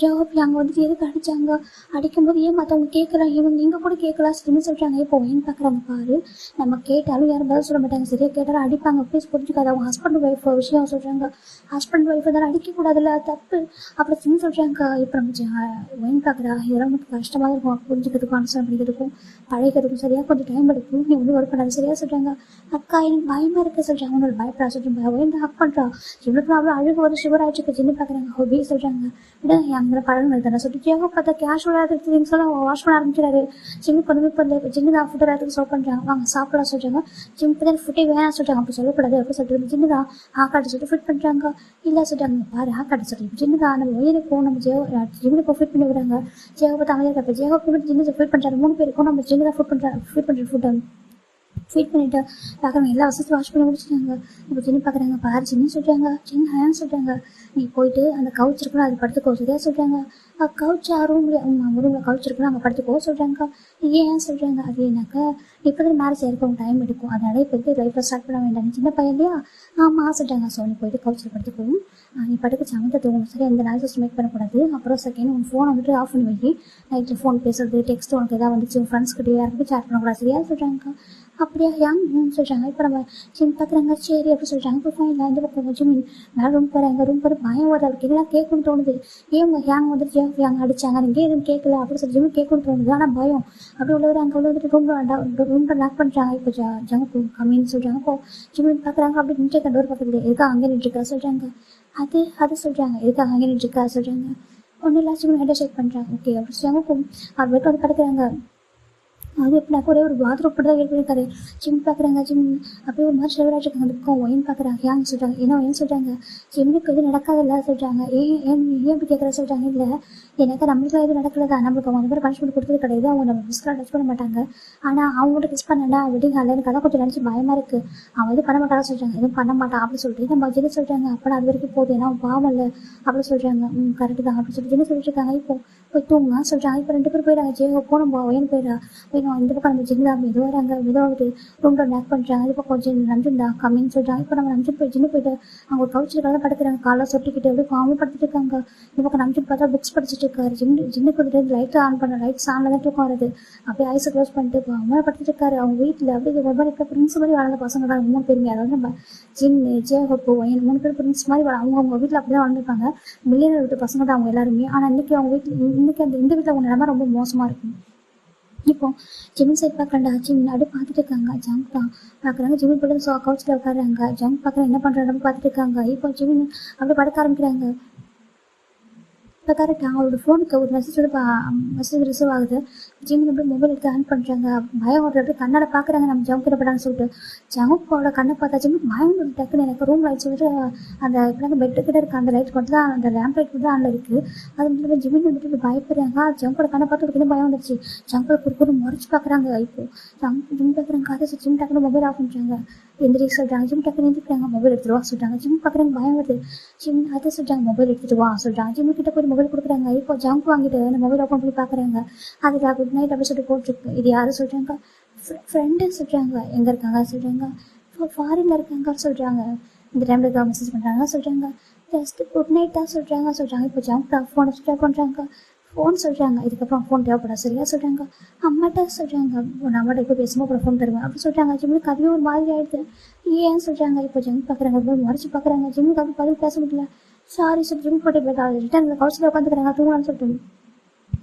ஜாப் அங்கே வந்துட்டு எதுக்கு அடித்தாங்க? அடிக்கும்போது ஏன் மற்றவங்க கேட்கலாம் இவங்க நீங்கள் கூட கேட்கலாம் சரின்னு சொல்கிறாங்க. இப்போ ஏன்னு பார்க்குறாங்க. பாரு நம்ம கேட்டாலும் யாரும் பதில் சொல்ல மாட்டாங்க. சரியாக கேட்டாலும் அடிப்பாங்க. ப்ளீஸ் புரிஞ்சுக்காது. அவங்க ஹஸ்பண்ட் ஒய்ஃப் விஷயம் சொல்கிறாங்க. ஹஸ்பண்ட் ஒய்ஃப் தானே அடிக்கக்கூடாதுல்ல தப்பு அப்படி சின்ன சொல்கிறாங்க. இப்போ நம்ம ஏன்னு பார்க்குறா இதெல்லாம் நமக்கு கஷ்டமாக இருக்கும். புரிஞ்சுக்கிறதுக்கும் அனுசரம் பண்ணிக்கிறதுக்கும் பழகிறதுக்கும் சரியாக கொஞ்சம் டைம் எடுக்கும். நீ வந்து ஒர்க் பண்ணாது சரியாக சொல்கிறாங்க. அக்கா எனக்கு பயமாக இருக்க சொல்கிறாங்க. அவனோட பயப்படா சொல்கிறாங்க. ஒயன் ஹக் பண்ணுறா. இவனுக்கு அவ்வளோ அழுகு ஒரு ஷுகர் ஆகிட்டு சின்ன பார்க்குறாங்க. ஹோபி சொல்கிறாங்க. விட அங்கே பழங்கள் தானே சொல்லிட்டு ஜேவோ பார்த்தா கேஷுவலாக திங்ஸ் எல்லாம் வாஷ் பண்ண ஆரம்பிச்சிடாரு. ஜிம்மு பண்ணி இப்போ ஜிம்மு தான் ஃபுட் எல்லாத்துக்கும் சர்வ் பண்ணுறாங்க. வாங்க சாப்பிடலாம் சொல்கிறாங்க. ஜிம் தான் ஃபுட்டே வேணாம் சொல்கிறாங்க. அப்படி சொல்லக்கூடாது அப்படி சொல்லிட்டு ஜிம்மு தான் ஆக்காட்டு சொல்லிட்டு ஃபிட் பண்ணுறாங்க. இல்லை சொல்கிறாங்க. பாரு ஆக்காட்டு சொல்லிட்டு ஜிம்மு தான் நம்ம ஒயனுக்கும் நம்ம ஜிம்முக்கு ஃபிட் பண்ணி விடுறாங்க. ஜேவோ பார்த்து அமைதியாக இருப்பேன். ஜேவோ போய் ஜிம்மு ஃபிட் பண்ணுறாரு. 3 பேருக்கும் நம்ம ஜிம்மு தான் ஃபிட் பண்ணுற ஃபுட்டை ஃபீட் பண்ணிவிட்டு பார்க்குறாங்க. எல்லா வசதியும் வாஷ் பண்ணி முடிச்சுட்டாங்க. இப்போ ஜின்னு பார்க்குறாங்க. பாரு ஜின்னு சொல்கிறாங்க. ஜின் ஹேன்னு சொல்கிறாங்க. நீ போயிட்டு அந்த கவுச் இருக்கணும் அது படுத்துக்கோ சரியா சொல்கிறாங்க. கவுச் ரூமில் கவுச் இருக்கணும் அங்கே படுத்துக்கோ சொல்கிறாங்க. ஏன் சொல்கிறாங்க. அது ஏன்னாக்கா இப்போ தான் மேரேஜ் ஆயிருக்கும் டைம் எடுக்கும். அதனால இப்போ லைஃப்பில் ஸ்டார்ட் பண்ண வேண்டாம். நீ சின்ன பையன் இல்லையா? ஆமாம் சொல்கிறாங்க. ஸோ நீ போயிட்டு கவுச்சில் படுத்துக்கணும். நீ படுக்க சமத்தை தூங்கணும் சரி. எந்த நாய்ஸஸ் மேக் பண்ணக்கூடாது. அப்புறம் செகண்ட் உன் ஃபோனை வந்துட்டு ஆஃப் பண்ணி வை. நைட்டில் ஃபோன் பேசுறது டெக்ஸ்ட் உனக்கு எதாவது வந்துச்சு உன் ஃப்ரெண்ட்ஸ்கிட்டே யாருக்கிட்ட சேட் பண்ணக்கூடாது சரியா சொல்கிறாங்க. அப்படியா சொல்கிறாங்க. இப்போ நம்ம ஜிம் பார்க்குறாங்க. சரி அப்படி சொல்கிறாங்க. இப்போ ஃபைன் இந்த பக்கம் ஜிம் மேலே ரூம் போகிறேன். எங்கள் ரூம் போகிற பயம் வருது. அவருக்கு எல்லாம் கேட்கணும்னு தோணுது. ஏன் ஹேங் வந்துட்டு ஹேங் அடிச்சாங்க நீங்கள் எதுவும் கேட்கல அப்படி சொல்லி ஜிம்மு கேட்கணும்னு தோணுது. ஆனால் பயம் அப்படி உள்ளவர் அங்கே உள்ளவர் ரூமில் லாக் பண்ணுறாங்க. இப்போ ஜங்கு கம்மின்னு சொல்கிறாங்க. இப்போ ஜிம்மு பார்க்குறாங்க. அப்படி நின்றுருக்க டோர் பக்கத்தில் எதுக்காக அங்கே நின்றுருக்கா சொல்கிறாங்க. அது சொல்கிறாங்க. எதுக்காக அங்கே நின்றுருக்கா சொல்கிறாங்க. ஒன்றும் இல்லை ஜிம்மு ஹெட்டை செக் பண்ணுறாங்க. ஓகே அப்படி சொல்லுவாங்க. அவர் வீட்டு வந்து படுக்கிறாங்க. அது எப்படினாக்கா ஒரே ஒரு பாத்ரூம் போட்டு தான் பண்ணியிருக்காரு. ஜிம் பார்க்குறாங்க. ஜிம் அப்படியே ஒரு மாதிரி ஷெவராக இருக்காங்க. அந்த பக்கம் ஒயின் பார்க்குறாங்க. ஏன்னு சொல்கிறாங்க. ஏன்னா ஒயின் சொல்கிறாங்க. ஜிம்முக்கு எதுவும் நடக்காதில்ல சொல்கிறாங்க. ஏன் இப்படி கேட்குற சொல்கிறாங்க. இல்லை எனக்கு நம்மளுக்கு எதுவும் நடக்கலதா. நம்மளுக்கு அவங்க மாதிரி பனிஷ்மெண்ட் கொடுத்தது கிடையாது. அவங்க நம்ம மிஸ்லாம் டச் பண்ண மாட்டாங்க. ஆனால் அவங்கள்ட்ட கிஸ் பண்ணா வெட்டிங் ஹாலில் எனக்கு அதான் கொஞ்சம் நினச்சி பயமாக இருக்குது. அவன் எதுவும் பண்ண மாட்டான்னு சொல்கிறாங்க. எதுவும் பண்ண மாட்டான் அப்படி சொல்லிட்டு நம்ம ஜின்னு சொல்கிறாங்க. அப்போ அது வரைக்கும் போகுது ஏன்னா அவன் பாவம் இல்லை அப்படி சொல்கிறாங்க. கரெக்டு தான் அப்படி சொல்லிட்டு ஜின்னு சொல்லிட்டு இருக்காங்க. இப்போ போய் தூங்க சொல்கிறாங்க. இப்போ 2 பேர் போயிடாங்க. ஜெயோ போனோம் ஒயின் போயிடா. இந்த பக்கம் நம்ம ஜின்னு தான் இது வராங்க. ஏதாவது ரூமில் லேக் பண்ணுறாங்க. இது பக்கம் கொஞ்சம் நஞ்சன் தான் கம்மின்னு சொல்கிறாங்க. இப்போ நம்ம நஞ்சன் போய் ஜின்னு போயிட்டு அவங்க கவுச்சில் படுத்துறாங்க. காலைல சொட்டிக்கிட்டு அப்படியே பாவம் படுத்துட்டு இருக்காங்க. இந்த பக்கம் நஞ்சன் பார்த்தா புக்ஸ் படிச்சுட்டு இருக்காரு. ஜின்னுக்கு வந்துட்டு லைட்டை ஆன் பண்ண லைட்ஸ் ஆனில் தான் தூக்கம் வருது. அப்படியே ஐஸை க்ளோஸ் பண்ணிட்டு அவங்க படுத்துட்டு இருக்காரு. அவங்க வீட்டில் அப்படியே ஒரு மாதிரி இப்போ பிரின்ஸ் மாதிரி வளர்ந்த பசங்க தான் 3 பேருமே. அதாவது நம்ம ஜின்னு ஜேஹப்பு ஒயின் 3 பேர் பிரின்ஸ் மாதிரி அவங்க வீட்டில் அப்படி தான் வளர்ந்துருப்பாங்க. மில்லியனர் வீட்டு பசங்க தான் அவங்க எல்லாருமே. ஆனால் இன்றைக்கி அவங்க வீட்டில் இந்த வீட்டில் அவங்க நிலமை ரொம்ப மோசமாக இருக்கும். இப்போ ஜிமின் சைட் பார்க்குறாண்டா. ஜிமின் அப்படி பார்த்துட்டு இருக்காங்க. ஜங்க் தான் பார்க்குறாங்க. ஜிமின் போட்டு கவுச்சில் உட்காடுறாங்க. ஜங்க் பார்க்குறேன் என்ன பண்ணுறாங்க பார்த்துட்டு இருக்காங்க. இப்போ ஜிமின் அப்படி படுக்க ஆரம்பிக்கிறாங்க. இப்போ கரெக்டாக அவங்களோட ஃபோனுக்கு ஒரு மெசேஜ் ரிசீவ் ஆகுது. ஜிமின் அப்படியே மொபைல் எடுத்து ஆன் பண்ணுறாங்க. பயம் ஒரு அப்படியே கண்ணால் பார்க்குறாங்க. நம்ம ஜங்க் கிட்டப்படான்னு சொல்லிட்டு ஜங்குக்கோட கண்ணை பார்த்தா ஜிமின் பயம் ஒரு டக்குன்னு எனக்கு ரூம் லைட் சொல்லிட்டு அந்த இப்படி பெட்டு கிட்ட இருக்க அந்த லைட் மட்டும் தான் அந்த லேம்ப் லைட் மட்டும் தான் அதில் இருக்குது. அது மட்டும் ஜிமின் வந்துட்டு பயப்படுறாங்க. ஜங்கோட கண்ணை பார்த்து ஒரு பயம் வந்துருச்சு. ஜங்கோட குறுக்குன்னு முறைச்சி பார்க்குறாங்க. இப்போ ஜிம் பார்க்குறாங்க. அதை ஜிம் டக்குன்னு மொபைல் ஆஃப் பண்ணுறாங்க. எந்திரி சொல்கிறாங்க. ஜிம் டக்குன்னு எந்திரிக்கிறாங்க. மொபைல் எடுத்துட்டு வா சொல்கிறாங்க. ஜிம் பார்க்குறாங்க. பயம் வருது. ஜிம் அதை சொல்கிறாங்க. மொபைல் எடுத்துட்டு வா சொல்கிறாங்க. ஜிம்மு கிட்ட போய் மொபைல் கொடுக்குறாங்க. இப்போ ஜங்க் வாங்கிட்டு அந்த மொபைல் ஓப்பன் பண்ணி பார்க்குறாங்க. அதில் குட் நைட் அப்படி சொல்லிட்டு போட்டிருக்கு. இது யாரும் சொல்கிறாங்க. ஃப்ரெண்டு சொல்கிறாங்க. எங்கே இருக்காங்க சொல்கிறாங்க. ஃபாரின்ல இருக்காங்க சொல்கிறாங்க. இந்த டைமில் இருக்க மெசேஜ் பண்ணுறாங்க சொல்கிறாங்க. ஜஸ்ட் குட் நைட் தான் சொல்கிறாங்க. இப்போ ஜங்க் ஃபோனை ஸ்விட்ச் பண்ணுறாங்க. ஃபோன் சொல்கிறாங்க. இதுக்கப்புறம் ஃபோன் தேவைப்படா சரியா சொல்கிறாங்க. அம்மாட்ட சொல்கிறாங்க. நான் அம்மாட்ட இப்போ பேசும்போது அப்புறம் ஃபோன் தருவேன் அப்படி சொல்கிறாங்க. ஜிம்முக்கு அதுவே ஒரு மாதிரி ஆகிடுது. ஏன் சொல்கிறாங்க. இப்போ ஜங்க் பார்க்குறாங்க. ரொம்ப மறைச்சு பார்க்குறாங்க. ஜிம்முக்கு அப்படி பதில் பேச முடியல. சாரி சார் ஜிம் போட்டு போயிட்டா ரிட்டர்ன் கவுன்சில் உட்காந்துக்கிறாங்க தூங்கலான்னு சொல்லிட்டு.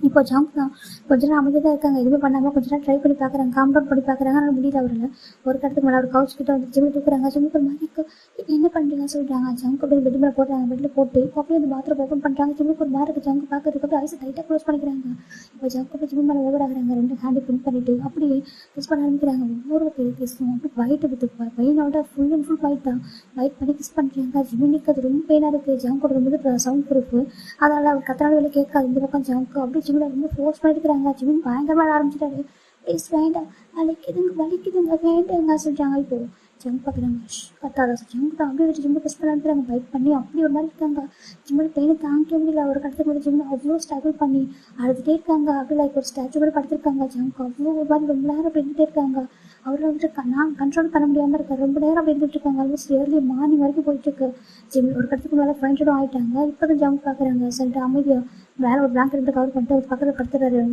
இப்போ ஜங்க் தான் கொஞ்ச நேரம் அமைதியாக தான் இருக்காங்க. எதுவுமே பண்ணாமல் கொஞ்ச நேரம் ட்ரை பண்ணி பார்க்குறாங்க. காம் டவுன் பண்ணி பார்க்குறாங்க. ஆனால் முடியல அவரில். ஒரு கடத்துக்கு மேலே ஒரு கவுச் கிட்ட வந்து ஜிம்மில் தூக்குறாங்க. ஜிம்முக்கு ஒரு மாதிரி என்ன பண்ணுறீங்கன்னு சொல்கிறாங்க. ஜங்க் அப்படியே பெட் மேலே போடுறாங்க. பெட்டில் போட்டு இப்போ அப்படியே அந்த பாத்ரூம் ஓப்பன் பண்ணுறாங்க. ஜிம்முக்கு ஒரு மாதிரி இருக்குது. ஜங்க் பார்க்கறதுக்கு அப்படியே ஐஸ் டைட்டாக க்ளோஸ் பண்ணிக்கிறாங்க. இப்போ ஜங்க் அப்படியே ஜிம் மேலே ஓவர் ஆகுறாங்க. ரெண்டு ஹேண்டு பின் பண்ணிட்டு அப்படியே கிஸ் பண்ண ஆரம்பிக்கிறாங்க. ஒவ்வொரு கிஸ்ஸும் அப்படி ஒயிட் வித்து பெயினோட ஃபுல் அண்ட் ஃபுல் ஒயிட் தான். ஒயிட் பண்ணி கிஸ் பண்ணுறாங்க. ஜிம்மிக்கு அது ரொம்ப பெயினாக இருக்குது. ஜங்கோட ரொம்ப சவுண்ட் ப்ரூஃப். அதனால் அவர் கத்தனால வெளியே கேட்காது. இந்த பக்கம் ஜங்க் அப்படியே ஜிம்மில் ரொம்ப ஃபோர்ஸ் பண்ணிருக்கிறாங்க. ஜிம் பயங்கரமாக ஆரம்பிச்சிட்டாரு. ப்ளீஸ் வேண்டாம் வலிக்குதுங்க வேண்டாங்க சொல்கிறாங்க. இப்போ ஜங்க் பார்க்குறாங்க. கத்தாத ஜங்க் தான் அப்படியே வச்சு ஜிம்மை கிஸ் பண்ண ஆரம்பிக்கிறாங்க. பைட் பண்ணி அப்படி ஒரு மாதிரி இருக்காங்க. ஜிம்மில் பெயினை தாங்கிக்க முடியல. ஒரு கடத்துக்கு மேலே ஜிம்மில் அவ்வளோ ஸ்ட்ரகிள் பண்ணி அழுதுகிட்டே இருக்காங்க. அப்படி லைக் ஒரு ஸ்டாச்சு கூட படுத்திருக்காங்க. ஜங்க் அவ்வளோ ஒரு மாதிரி ரொம்ப நேரம் அப்படி இருந்துகிட்டே இருக்காங்க. அவரை வந்துட்டு நான் கண்ட்ரோல் பண்ண முடியாமல் இருக்காரு. ரொம்ப நேரம் அப்படி இருந்துட்டு இருக்காங்க. ஆல்மோஸ்ட் இயர்லி மார்னிங் வரைக்கும் போயிட்டு இருக்கு. ஜிம் ஒரு கடத்துக்கு மேலே ஃபைண்டடும் ஆகிட்டாங்க. இப்போ தான் ஜங்க் பார்க்குறாங்க. சரிட்டு அமைதியாக மேலே ஒரு பிளாங்கெட் எடுத்து கவர் பண்ணிட்டு ஒரு பக்கத்தில் படுத்துறாரு.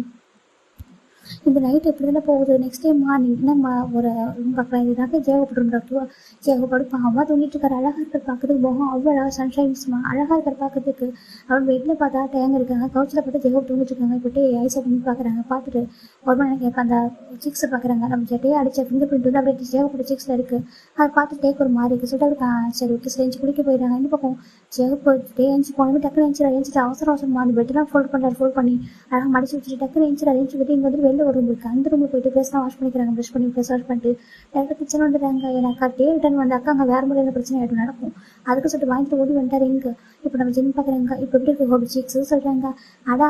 இந்த நைட் எப்படி தானே போகுது. நெக்ஸ்ட் டைம் மார்னிங் நம்ம ஒரு ரூம் பார்க்கலாம். இதுதாக்க ஜேகப்பட்டு டாக்டர் ஜேகப்படுப்பாங்க. அம்மா தூங்கிட்டு இருக்காரு. அழகாக இருக்கிற பார்க்கறதுக்கு போகும் அவ்வளோ சன்ஷைன்ஸ்மா அழகாக இருக்கிற பார்க்கறதுக்கு. அவர் பெட்டில் பார்த்தா டேங்க இருக்காங்க. கவுச்சில் பார்த்து ஜேகப் தூங்கிட்டு இருக்காங்க. இப்போட்டு ஐஸை பண்ணி பார்க்குறாங்க. பார்த்துட்டு ஒரு மணி கேட்க அந்த சிக்ஸை பார்க்குறாங்க. நம்ம ஜெட்டையே அடித்த ஃபிங்கர் பிரிண்ட் வந்து அப்படியே ஜேகப்பட்ட சிக்ஸில் இருக்குது. அதை பார்த்து டேக் ஒரு மாதிரி இருக்குது. சொல்லிட்டு சரி ஓகே சரி எஞ்சி குளிக்க போயிடுறாங்க. இந்த பக்கம் ஜேகப் ஏஞ்சி போனது டக்குனு ஏஞ்சிட்டு அவசரமாக அந்த பெட்டெல்லாம் ஃபோல்ட் பண்ணி அழகாக மடிச்சு வச்சுட்டு டக்குனு ஏஞ்சி விட்டு இங்கே வந்து வெளில ஒரு ரூம் இருக்குது. அந்த ரூமில் போயிட்டு பேசலாம் வாஷ் பண்ணிக்கிறாங்க. ப்ரஷ் பண்ணி ஃபேஸ் வாஷ் பண்ணிட்டு டேரக்டாக கிச்சன் வந்துடுறாங்க. எனக்கு டே ரிட்டர்ன் வந்து அங்கே வேறு முறையில் பிரச்சனை ஆகிடும் நடக்கும். அதுக்கு சொல்லிட்டு வாங்கிட்டு ஓடி வந்துட்டார். இங்கே இப்போ நம்ம ஜிம் பார்க்குறாங்க. இப்போ எப்படி இருக்குது ஹோபி சிக்ஸ் சொல்கிறாங்க. அது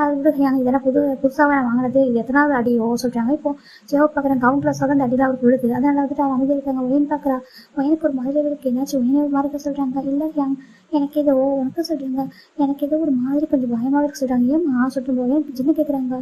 இதெல்லாம் புதுசாக நான் வாங்கினது இது எத்தனாவது அடியோ சொல்கிறாங்க. இப்போ ஜேவோ பார்க்குறாங்க. கவுண்ட்லஸாக தான் அந்த அடியில் அவருக்கு விழுது. அதனால் வந்துட்டு அவன் அமைதியாக இருக்காங்க. ஒயின் பார்க்குறா. ஒயனுக்கு ஒரு மாதிரி இருக்குது. என்னாச்சும் ஒயினே ஒரு மாதிரி சொல்கிறாங்க. இல்லை எனக்கு ஏதோ உனக்கு சொல்கிறாங்க. எனக்கு ஏதோ ஒரு மாதிரி கொஞ்சம் பயமாக இருக்குது சொல்கிறாங்க. ஏம்மா சொல்லிட்டு போவேன் ஜிம்மு கேட்குறாங்க.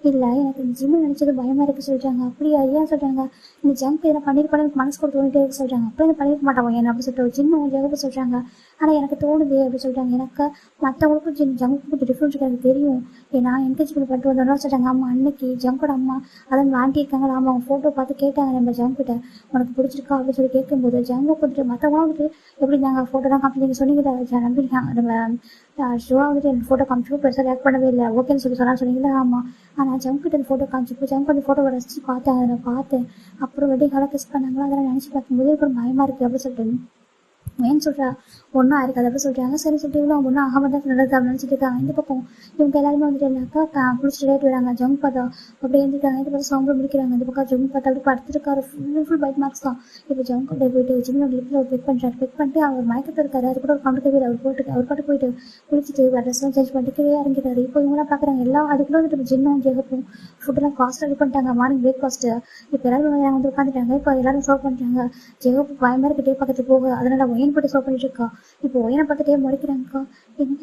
இல்லை எனக்கு இந்த ஜிம்மு நினச்சது பயமாக இருக்குது சொல்கிறாங்க. அப்படியா ஏன் சொல்கிறாங்க. இந்த ஜங்க் எதனா பண்ணியிருப்பானு எனக்கு மனசு கூட தோணிட்டே இருக்கு சொல்கிறாங்க. அப்போ எதுவும் பண்ணியிருக்க மாட்டான் என்ன அப்படி சொல்லிட்டு ஜிம்மு ஜெகப்பு சொல்கிறாங்க. ஆனால் எனக்கு தோணுது அப்படி சொல்கிறாங்க. எனக்கு மற்றவங்களுக்கும் ஜங்க்கு கொஞ்சம் டிஃப்ரென்ஸ் எனக்கு தெரியும். ஏன்னா என்கேஜ்மெண்ட் பண்ணிட்டு வந்தோம்னா சொல்கிறாங்க. அம்மா அன்னைக்கு ஜங்கோட அம்மா அதான் ஆண்டி இருக்காங்களா அம்மா அவங்க ஃபோட்டோ பார்த்து கேட்டாங்க நம்ம ஜங்கிட்ட உனக்கு பிடிச்சிருக்கா அப்படின்னு சொல்லி கேட்கும்போது ஜங்கை வந்துட்டு மற்றவங்க வந்துட்டு எப்படி நாங்கள் ஃபோட்டோ தான் காமிச்சு நீங்கள் சொன்னீங்க நம்பிருக்காங்க. நம்ம ஷுவா வந்துட்டு எனக்கு ஃபோட்டோ காமிச்சு பெருசாக ரியாக்ட் பண்ணவே இல்லை ஓகேன்னு சொல்லி சொன்னீங்களா ஆமாம். ஆனால் ஜங்கிட்ட அந்த ஃபோட்டோ காமிச்சு ஜங்க் அந்த ஃபோட்டோ ரசிச்சு பார்த்தேன். அதை நான் பார்த்தேன். அப்புறம் வெட்டிங் காலம் கிஸ் பண்ணாங்களா அதெல்லாம் நினச்சி பார்க்கும்போது எனக்கு ஒரு பயமாக இருக்குது அப்படின்னு சொல்லிட்டு ஏன்னு சொல்கிறா ஒன்றும் ஆயிருக்காது அப்படி சொல்கிறாங்க. சரி சொல்லிட்டு இவ்வளோ ஒன்றும் ஆகாம தான் நல்லது அப்படின்னு நினச்சிட்டு இருக்காங்க. இந்த பக்கம் இவங்க எல்லாருமே வந்துட்டு இல்லைனாக்கா குளிச்சுட்டு ரேட் வராங்க. ஜங்க் பார்த்தா அப்படியே எழுந்திருக்காங்க. இந்த பக்கம் சவுண்ட் முடிக்கிறாங்க. இந்த பக்கம் ஜங்க் பார்த்தா அப்படி படுத்துருக்காரு. ஃபுல் பைட் மார்க்ஸ் தான். இப்போ ஜங்க் அப்படியே போயிட்டு ஜிம்மோட லிப்பில் ஒரு பிக் பண்ணுறாரு. பிக் பண்ணிட்டு அவர் மயக்கத்தில் இருக்காரு. அது கூட ஒரு கம்ப்யூட்டர் அவர் பாட்டு போயிட்டு குளிச்சுட்டு ட்ரெஸ்லாம் சேஞ்ச் பண்ணிட்டு கீழே இறங்கிட்டாரு. இப்போ இவங்களாம் பார்க்குறாங்க எல்லாம் அதுக்குள்ளே வந்துட்டு ஜின்னும் ஜெகப்பும் ஃபுட்டெல்லாம் காஸ்ட் ரெடி பண்ணிட்டாங்க. மார்னிங் பிரேக்ஃபாஸ்ட்டு இப்போ எல்லாரும் வந்து உட்காந்துட்டாங்க. இப்போ எல்லாரும் சர்வ் பண்ணுறாங்க. ஜெகப்பு பயமாக இருக்கிட்டே பக்கத்து போக அதனால் ஒயின் போட்டு சர்வ் பண்ணிட்டு இருக்கா. இப்போ ஒயனை பார்த்துட்டே முறைக்கிறாங்கக்கா.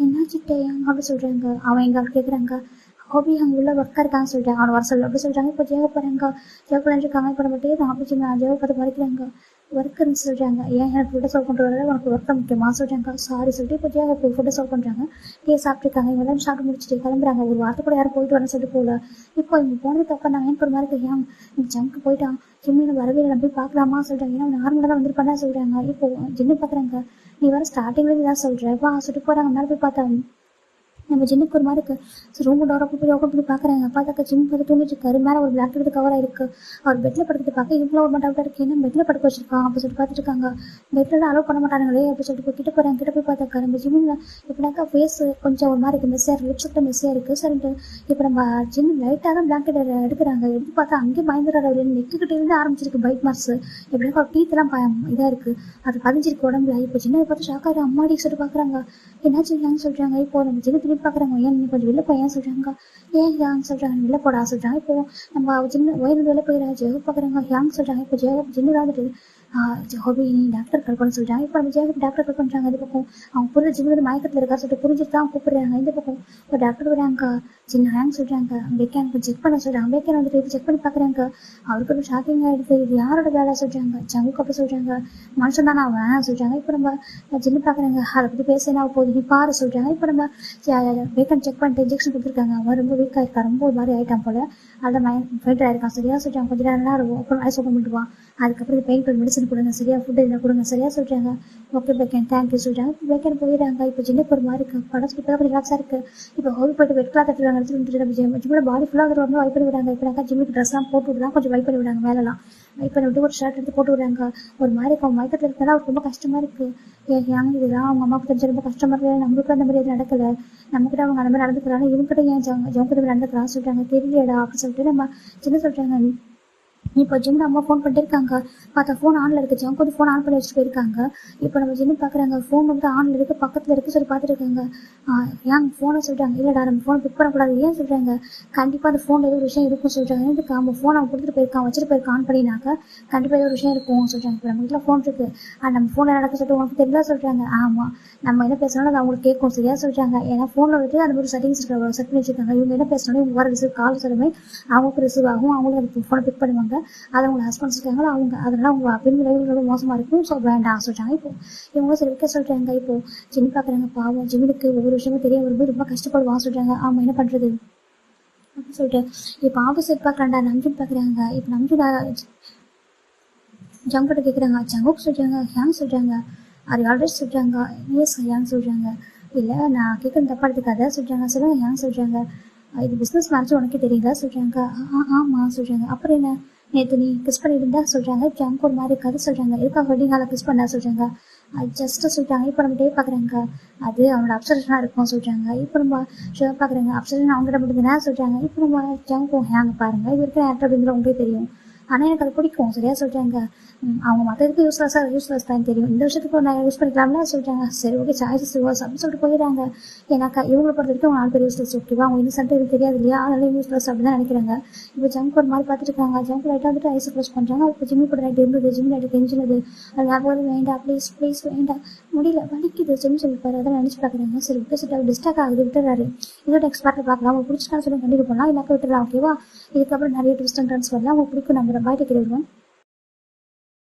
என்னாச்சுட்டே அப்படி சொல்கிறாங்க. அவன் எங்கே கேட்குறாங்க. ஹாபி அங்கே உள்ள ஒர்க்காக இருக்காங்க சொல்கிறாங்க. அவனை வர சொல்லு அப்படி சொல்கிறாங்க. இப்போ ஜெக போகிறாங்க. ஜெக பண்ணிருக்காங்க. இப்போ நம்ம தான் அப்படி ஜெக பார்த்து முறைக்கிறாங்க. ஒர்க்குன்னு சொல்கிறாங்க. ஏன் எனக்கு ஃபுட்டை சர்வ் பண்ணுறதால உனக்கு ஒர்க்காக முக்கியமாக சொல்கிறாங்க. சாரி சொல்லிட்டு இப்போ ஜெக ஃபுட்டை சர்வ் பண்ணுறாங்க. டே சாப்பிட்ருக்காங்க. இவங்க எல்லாரும் சாப்பிட்டு முடிச்சுட்டு கிளம்புறாங்க. ஒரு வாரத்தை கூட யாரும் போயிட்டு வரேன்னு சொல்லிட்டு போகல. இப்போ இவங்க போனதுக்கு அப்புறம் நான் ஏன் ஒரு மாதிரி இருக்கு. ஏன் இந்த ஜங்க்கு போயிட்டான் ஜிம்மில் வரவே இல்லை போய் பார்க்கலாமா சொல்கிறாங்க. ஏன்னா நார்மலாக தான் வந்துருப்பானா சொல்கிறாங்க. இப்போ ஜிம்மு பார்க்குறாங்க. நீ வர ஸ்டார்டிங்லேருந்து தான் சொல்கிறேன். வா சொல்லிட்டு போகிறாங்க. மேலே போய் பார்த்தா நம்ம ஜிம்முக்கு ஒரு மாதிரி இருக்குது. ரூம் டோரை போய் ஓப்பன் பண்ணி பார்க்குறாங்க. பார்த்தாக்கா ஜிம் பார்த்து தூங்கிட்டு இருக்காரு. மேலே ஒரு பிளாக் எடுத்து கவர் ஆயிருக்கு. அவர் பெட்டில் படுத்துட்டு பார்க்க இவ்வளோ ஒரு டவுட்டாக இருக்குது. ஏன்னா பெட்டில் படுக்க வச்சிருக்காங்க அப்படி சொல்லிட்டு பார்த்துட்டு இருக்காங்க. பெட்டில் அலோவ் பண்ண மாட்டாங்களே அப்படி சொல்லிட்டு கிட்ட போகிறாங்க. கிட்ட போய் பார்த்தாக்கா நம்ம ஜிம்மில் இப்போனாக்கா ஃபேஸ் கொஞ்சம் ஒரு மாதிரி இருக்குது. மெஸ்ஸியாக இருக்குது. லிப்ஸ்கிட்ட மெஸ்ஸியாக இருக்குது. சரிட்டு இப்போ நம்ம ஜிம் லைட்டாக தான் பிளாங்கெட் எடுக்கிறாங்க. எடுத்து பார்த்தா அங்கேயே பயந்துறாரு. அவர் நெக்கிக்கிட்டே இருந்து ஆரம்பிச்சிருக்கு பைட் மார்க்ஸ். எப்படினாக்கா அவர் டீத்தெல்லாம் இதாக இருக்குது. அது பதிஞ்சிருக்கு உடம்புல. இப்போ சின்னதை பார்த்து ஷாக்காரு அம்மாடி சொல்லிட்டு பார்க்குறாங்க. என்னாச்சு இல்லைன்னு சொல்கிறாங்க. இப்போ நம்ம ஜிம் திரும்பி பார்க்குறாங்க. ஏன் நீ கொஞ்சம் வெளில போய் ஏன் சொல்கிறாங்க. ஏன் ஹியாங் சொல்கிறாங்க வெளில போடா சொல்கிறாங்க. இப்போ நம்ம ஜின்னு ஒயர்ந்து வெளில போயிடா ஜெகப் பார்க்குறாங்க. ஹியாங் சொல்கிறாங்க. இப்போ ஜெகப் ஜின்னு தான் வந்துட்டு ஹோபி நீ டாக்டர் கால் பண்ண சொல்லிட்டாங்க. இப்போ நம்ம ஜெயாவுக்கு டாக்டர் கால் பண்ணுறாங்க. இந்த பக்கம் அவங்க புரிஞ்ச ஜிம்மில் மயக்கத்தில் இருக்கா சொல்லிட்டு புரிஞ்சுட்டு தான் கூப்பிடுறாங்க. இந்த பக்கம் இப்போ டாக்டர் வராங்க. சின்ன ஹேங் சொல்கிறாங்க. பேக்கேனுக்கு செக் பண்ண சொல்கிறாங்க. பேக்கேன் வந்துட்டு இது செக் பண்ணி பார்க்குறாங்க. அவருக்கு ஒரு ஷாக்கிங் ஆகிடுது. இது யாரோட வேலை சொல்கிறாங்க. ஜங்குக்கு அப்போ சொல்கிறாங்க மனுஷன் தானே அவன் சொல்கிறாங்க. இப்போ நம்ம ஜின்னு பார்க்குறாங்க. அதை பற்றி பேசினா போகுது நீ பாரு சொல்கிறாங்க. இப்போ நம்ம பேக்கன் செக் பண்ணிட்டு இன்ஜெக்ஷன் கொடுத்துருக்காங்க. அவன் ரொம்ப வீக்காக இருக்கா, ரொம்ப ஒரு மாதிரி ஆகிட்டான் போல. அதை ஃபெயிட் ஆகிருக்கான். சரியா சொல்கிறாங்க. கொஞ்சம் நேரம் இருக்கும். அப்புறம் ஐஸ் ஓப்பன் பண்ணிடுவான். அதுக்கப்புறம் பெயின் கில் மெடிசன் கொடுங்க, சரியா ஃபுட் என்ன கொடுங்க, சரியா சொல்கிறாங்க. ஓகே பேக்கன் தேங்க்யூ சொல்கிறாங்க. பேக்கன் போயிடுறாங்க. இப்போ ஜின்னுக்கு ஒரு மாதிரி இருக்கு. படம் இப்போ கொஞ்சம் ரிலாக்ஸாக இருக்குது. இப்போ ஹோல் போய்ட்டு வெட் கிளாத் எடுத்துருவாங்க. எடுத்துட்டு நம்ம ஜிம்மோட பாடி ஃபுல்லாக வந்து வைப் பண்ணி விடாங்க. இப்போ ஜிம்முக்கு ட்ரெஸ்லாம் போட்டு விட்டு தான் கொஞ்சம் வைப் பண்ணி விடாங்க. மேலெல்லாம் வைப் பண்ணி விட்டு ஒரு ஷர்ட் எடுத்து போட்டு விடுறாங்க. ஒரு மாதிரி இப்போ மயக்கத்தில் இருக்கிறதா அவருக்கு ரொம்ப கஷ்டமாக இருக்குது. ஏன் இதெல்லாம் அவங்க அம்மாவுக்கு தெரிஞ்ச ரொம்ப கஷ்டமாக இருக்குது. நம்மளுக்கு அந்த மாதிரி எதுவும் நடக்கலை. நம்மக்கிட்ட அவங்க அந்த மாதிரி நடந்துக்கிறாங்க. இவங்ககிட்ட ஏன் ஜவுக்கிட்ட நடந்துக்கிறான்னு சொல்கிறாங்க. தெரியலடா அப்படின்னு சொல்லிட்டு நம்ம சின்ன சொல்கிறாங்க. இப்போ ஜிம்மில் அம்மா ஃபோன் பண்ணிட்டு இருக்காங்க. பார்த்தா ஃபோன் ஆனில் இருக்குது. ஜங்க் வந்து ஃபோன் ஆன் பண்ணி வச்சுட்டு போயிருக்காங்க. இப்போ நம்ம ஜிம்மு பார்க்குறாங்க. ஃபோன் வந்து ஆனில் இருக்குது, பக்கத்தில் இருக்குது சொல்லி பார்த்துட்டு இருக்காங்க. ஏன் ஃபோனை சொல்கிறாங்க. இல்லைடா நம்ம ஃபோனை பிக் பண்ணக்கூடாது. ஏன் சொல்கிறாங்க. கண்டிப்பாக அந்த ஃபோனில் ஏதோ ஒரு விஷயம் இருக்குன்னு சொல்கிறாங்க. எதுக்கு அவன் ஃபோன் அவன் கொடுத்துட்டு போயிருக்கான், வச்சுட்டு போயிருக்கான் ஆன் பண்ணினாக்கா கண்டிப்பாக ஏதோ ஒரு விஷயம் இருக்கும் சொல்கிறாங்க. இப்போ நம்ம வீட்டில் ஃபோன் இருக்குது. நம்ம ஃபோனில் நடக்க சொல்லிட்டு உனக்கு தெரியல சொல்கிறாங்க. ஆமாம் நம்ம என்ன பேசுனாலும் அது அவங்களுக்கு கேட்கும், சரியா சொல்கிறாங்க. ஏன்னா ஃபோனில் வந்துட்டு அந்த மாதிரி செட்டிங்ஸ் இருக்கிற செட் பண்ணி வச்சுருக்காங்க. இவங்க என்ன பேசினாலும் இவங்க வர ரிசீவ் கால் சொல்லுமே அவங்களுக்கு ரிசீவ் ஆகும். அவங்களும் அந்த ஃபோனை பிக் பண்ணுவாங்க. அதை அவங்க ஹஸ்பண்ட்ஸ் இருக்காங்களோ அவங்க அதெல்லாம் அவங்க பின் விளைவுகள் ரொம்ப மோசமாக இருக்கும். ஸோ வேண்டாம் சொல்கிறாங்க. இப்போ இவங்க சரி வைக்க சொல்கிறாங்க. இப்போ ஜிம்மி பார்க்குறாங்க. பாவம் ஜிம்மினுக்கு ஒவ்வொரு விஷயமும் தெரிய வரும்போது ரொம்ப கஷ்டப்படுவான் சொல்கிறாங்க. அவங்க என்ன பண்ணுறது அப்படின்னு சொல்லிட்டு இப்போ ஆப்போசிட் பார்க்குறாண்டா நம்ஜுன் பார்க்குறாங்க. இப்போ நம்ஜுன் ஜங்கிட்ட கேட்குறாங்க. ஜங்குக்கு சொல்கிறாங்க. ஹேங் சொல்கிறாங்க. அது ஆல்ரெடி சொல்கிறாங்க. எஸ் ஹேங் சொல்கிறாங்க. இல்லை நான் கேட்குறது தப்பாக எடுத்துக்காத சொல்கிறாங்க. சொல்லுங்க ஹேங் சொல்கிறாங்க. இது பிஸ்னஸ் மேனேஜர் உனக்கே தெரியல சொல்கிறாங்க. ஆமாம் சொல்கிறாங்க. அப்புறம் என்ன நேற்று நீ கிஸ் பண்ணியிருந்தா சொல்கிறாங்க. ஜங்க் ஒரு மாதிரி கதை சொல்கிறாங்க. எதுக்காக வெட்டிங்கால கிஸ் பண்ணா சொல்கிறாங்க. அது ஜஸ்ட்டு சொல்கிறாங்க. இப்போ நம்ம டே பார்க்குறாங்க. அது அவனோட அப்சர்வேஷனாக இருக்கும் சொல்கிறாங்க. இப்போ நம்ம ஷோ பார்க்குறாங்க. அப்சர்வேஷன் அவங்ககிட்ட மட்டும் சொல்கிறாங்க. இப்போ நம்ம ஜங்கும் ஹேங் பாருங்கள். இது இருக்கிற ஆக்டர் அப்படிங்கிற உங்களுக்கே தெரியும். ஆனால் எனக்கு அது பிடிக்கும் சரியா சொல்கிறாங்க. அவங்க மற்றதுக்கு யூஸ்லெஸ் தான் தெரியும். இந்த விஷயத்துக்கு நான் யூஸ் பண்ணிக்கலாம்ல சொல்கிறாங்க. சரி ஓகே சாய்ஸஸ் யூஸ் அப்படின்னு சொல்லிட்டு போயிடுறாங்க. ஏன்னாக்கா இவங்களை பொறுத்த வரைக்கும் அவங்க 4 பேர் யூஸ்லெஸ் ஓகேவா. அவங்க இன்னும் இது தெரியாது இல்லையா, அதனால யூஸ்லெஸ் அப்படி தான் நினைக்கிறாங்க. இப்போ ஜங்க் ஒரு மாதிரி பார்த்துட்டு இருக்காங்க. ஜங்க் லைட்டாக வந்துட்டு ஐஸை க்ளோஸ் பண்ணுறாங்க. இப்போ ஜிம்மி கூட நைட் இருந்தது. ஜிம்மி நைட்டு கெஞ்சினது. அது ஞாபகம் வேண்டாம் ப்ளீஸ் வேண்டாம் முடியல வலிக்குது சொல்லி சொல்லிப்பாரு. அதெல்லாம் நினச்சி பார்க்குறாங்க. சரி ஓகே சொல்லிட்டு டிஸ்டாக் ஆகுது விட்டுறாரு. இதோட எக்ஸ்பர்ட்டை பார்க்கலாம். அவங்க பிடிச்சிட்டான்னு சொல்லி கண்டிப்பாக போகலாம். இல்லாக்க விட்டுடலாம் ஓகேவா. இதுக்கப்புறம் நிறைய ட்விஸ்ட் அண்ட் டர்ன்ஸ் வரலாம். உங்களுக்கு பிடிக்கும். நம்ம பாய் டேக் கேர் எவ்ரிவன்.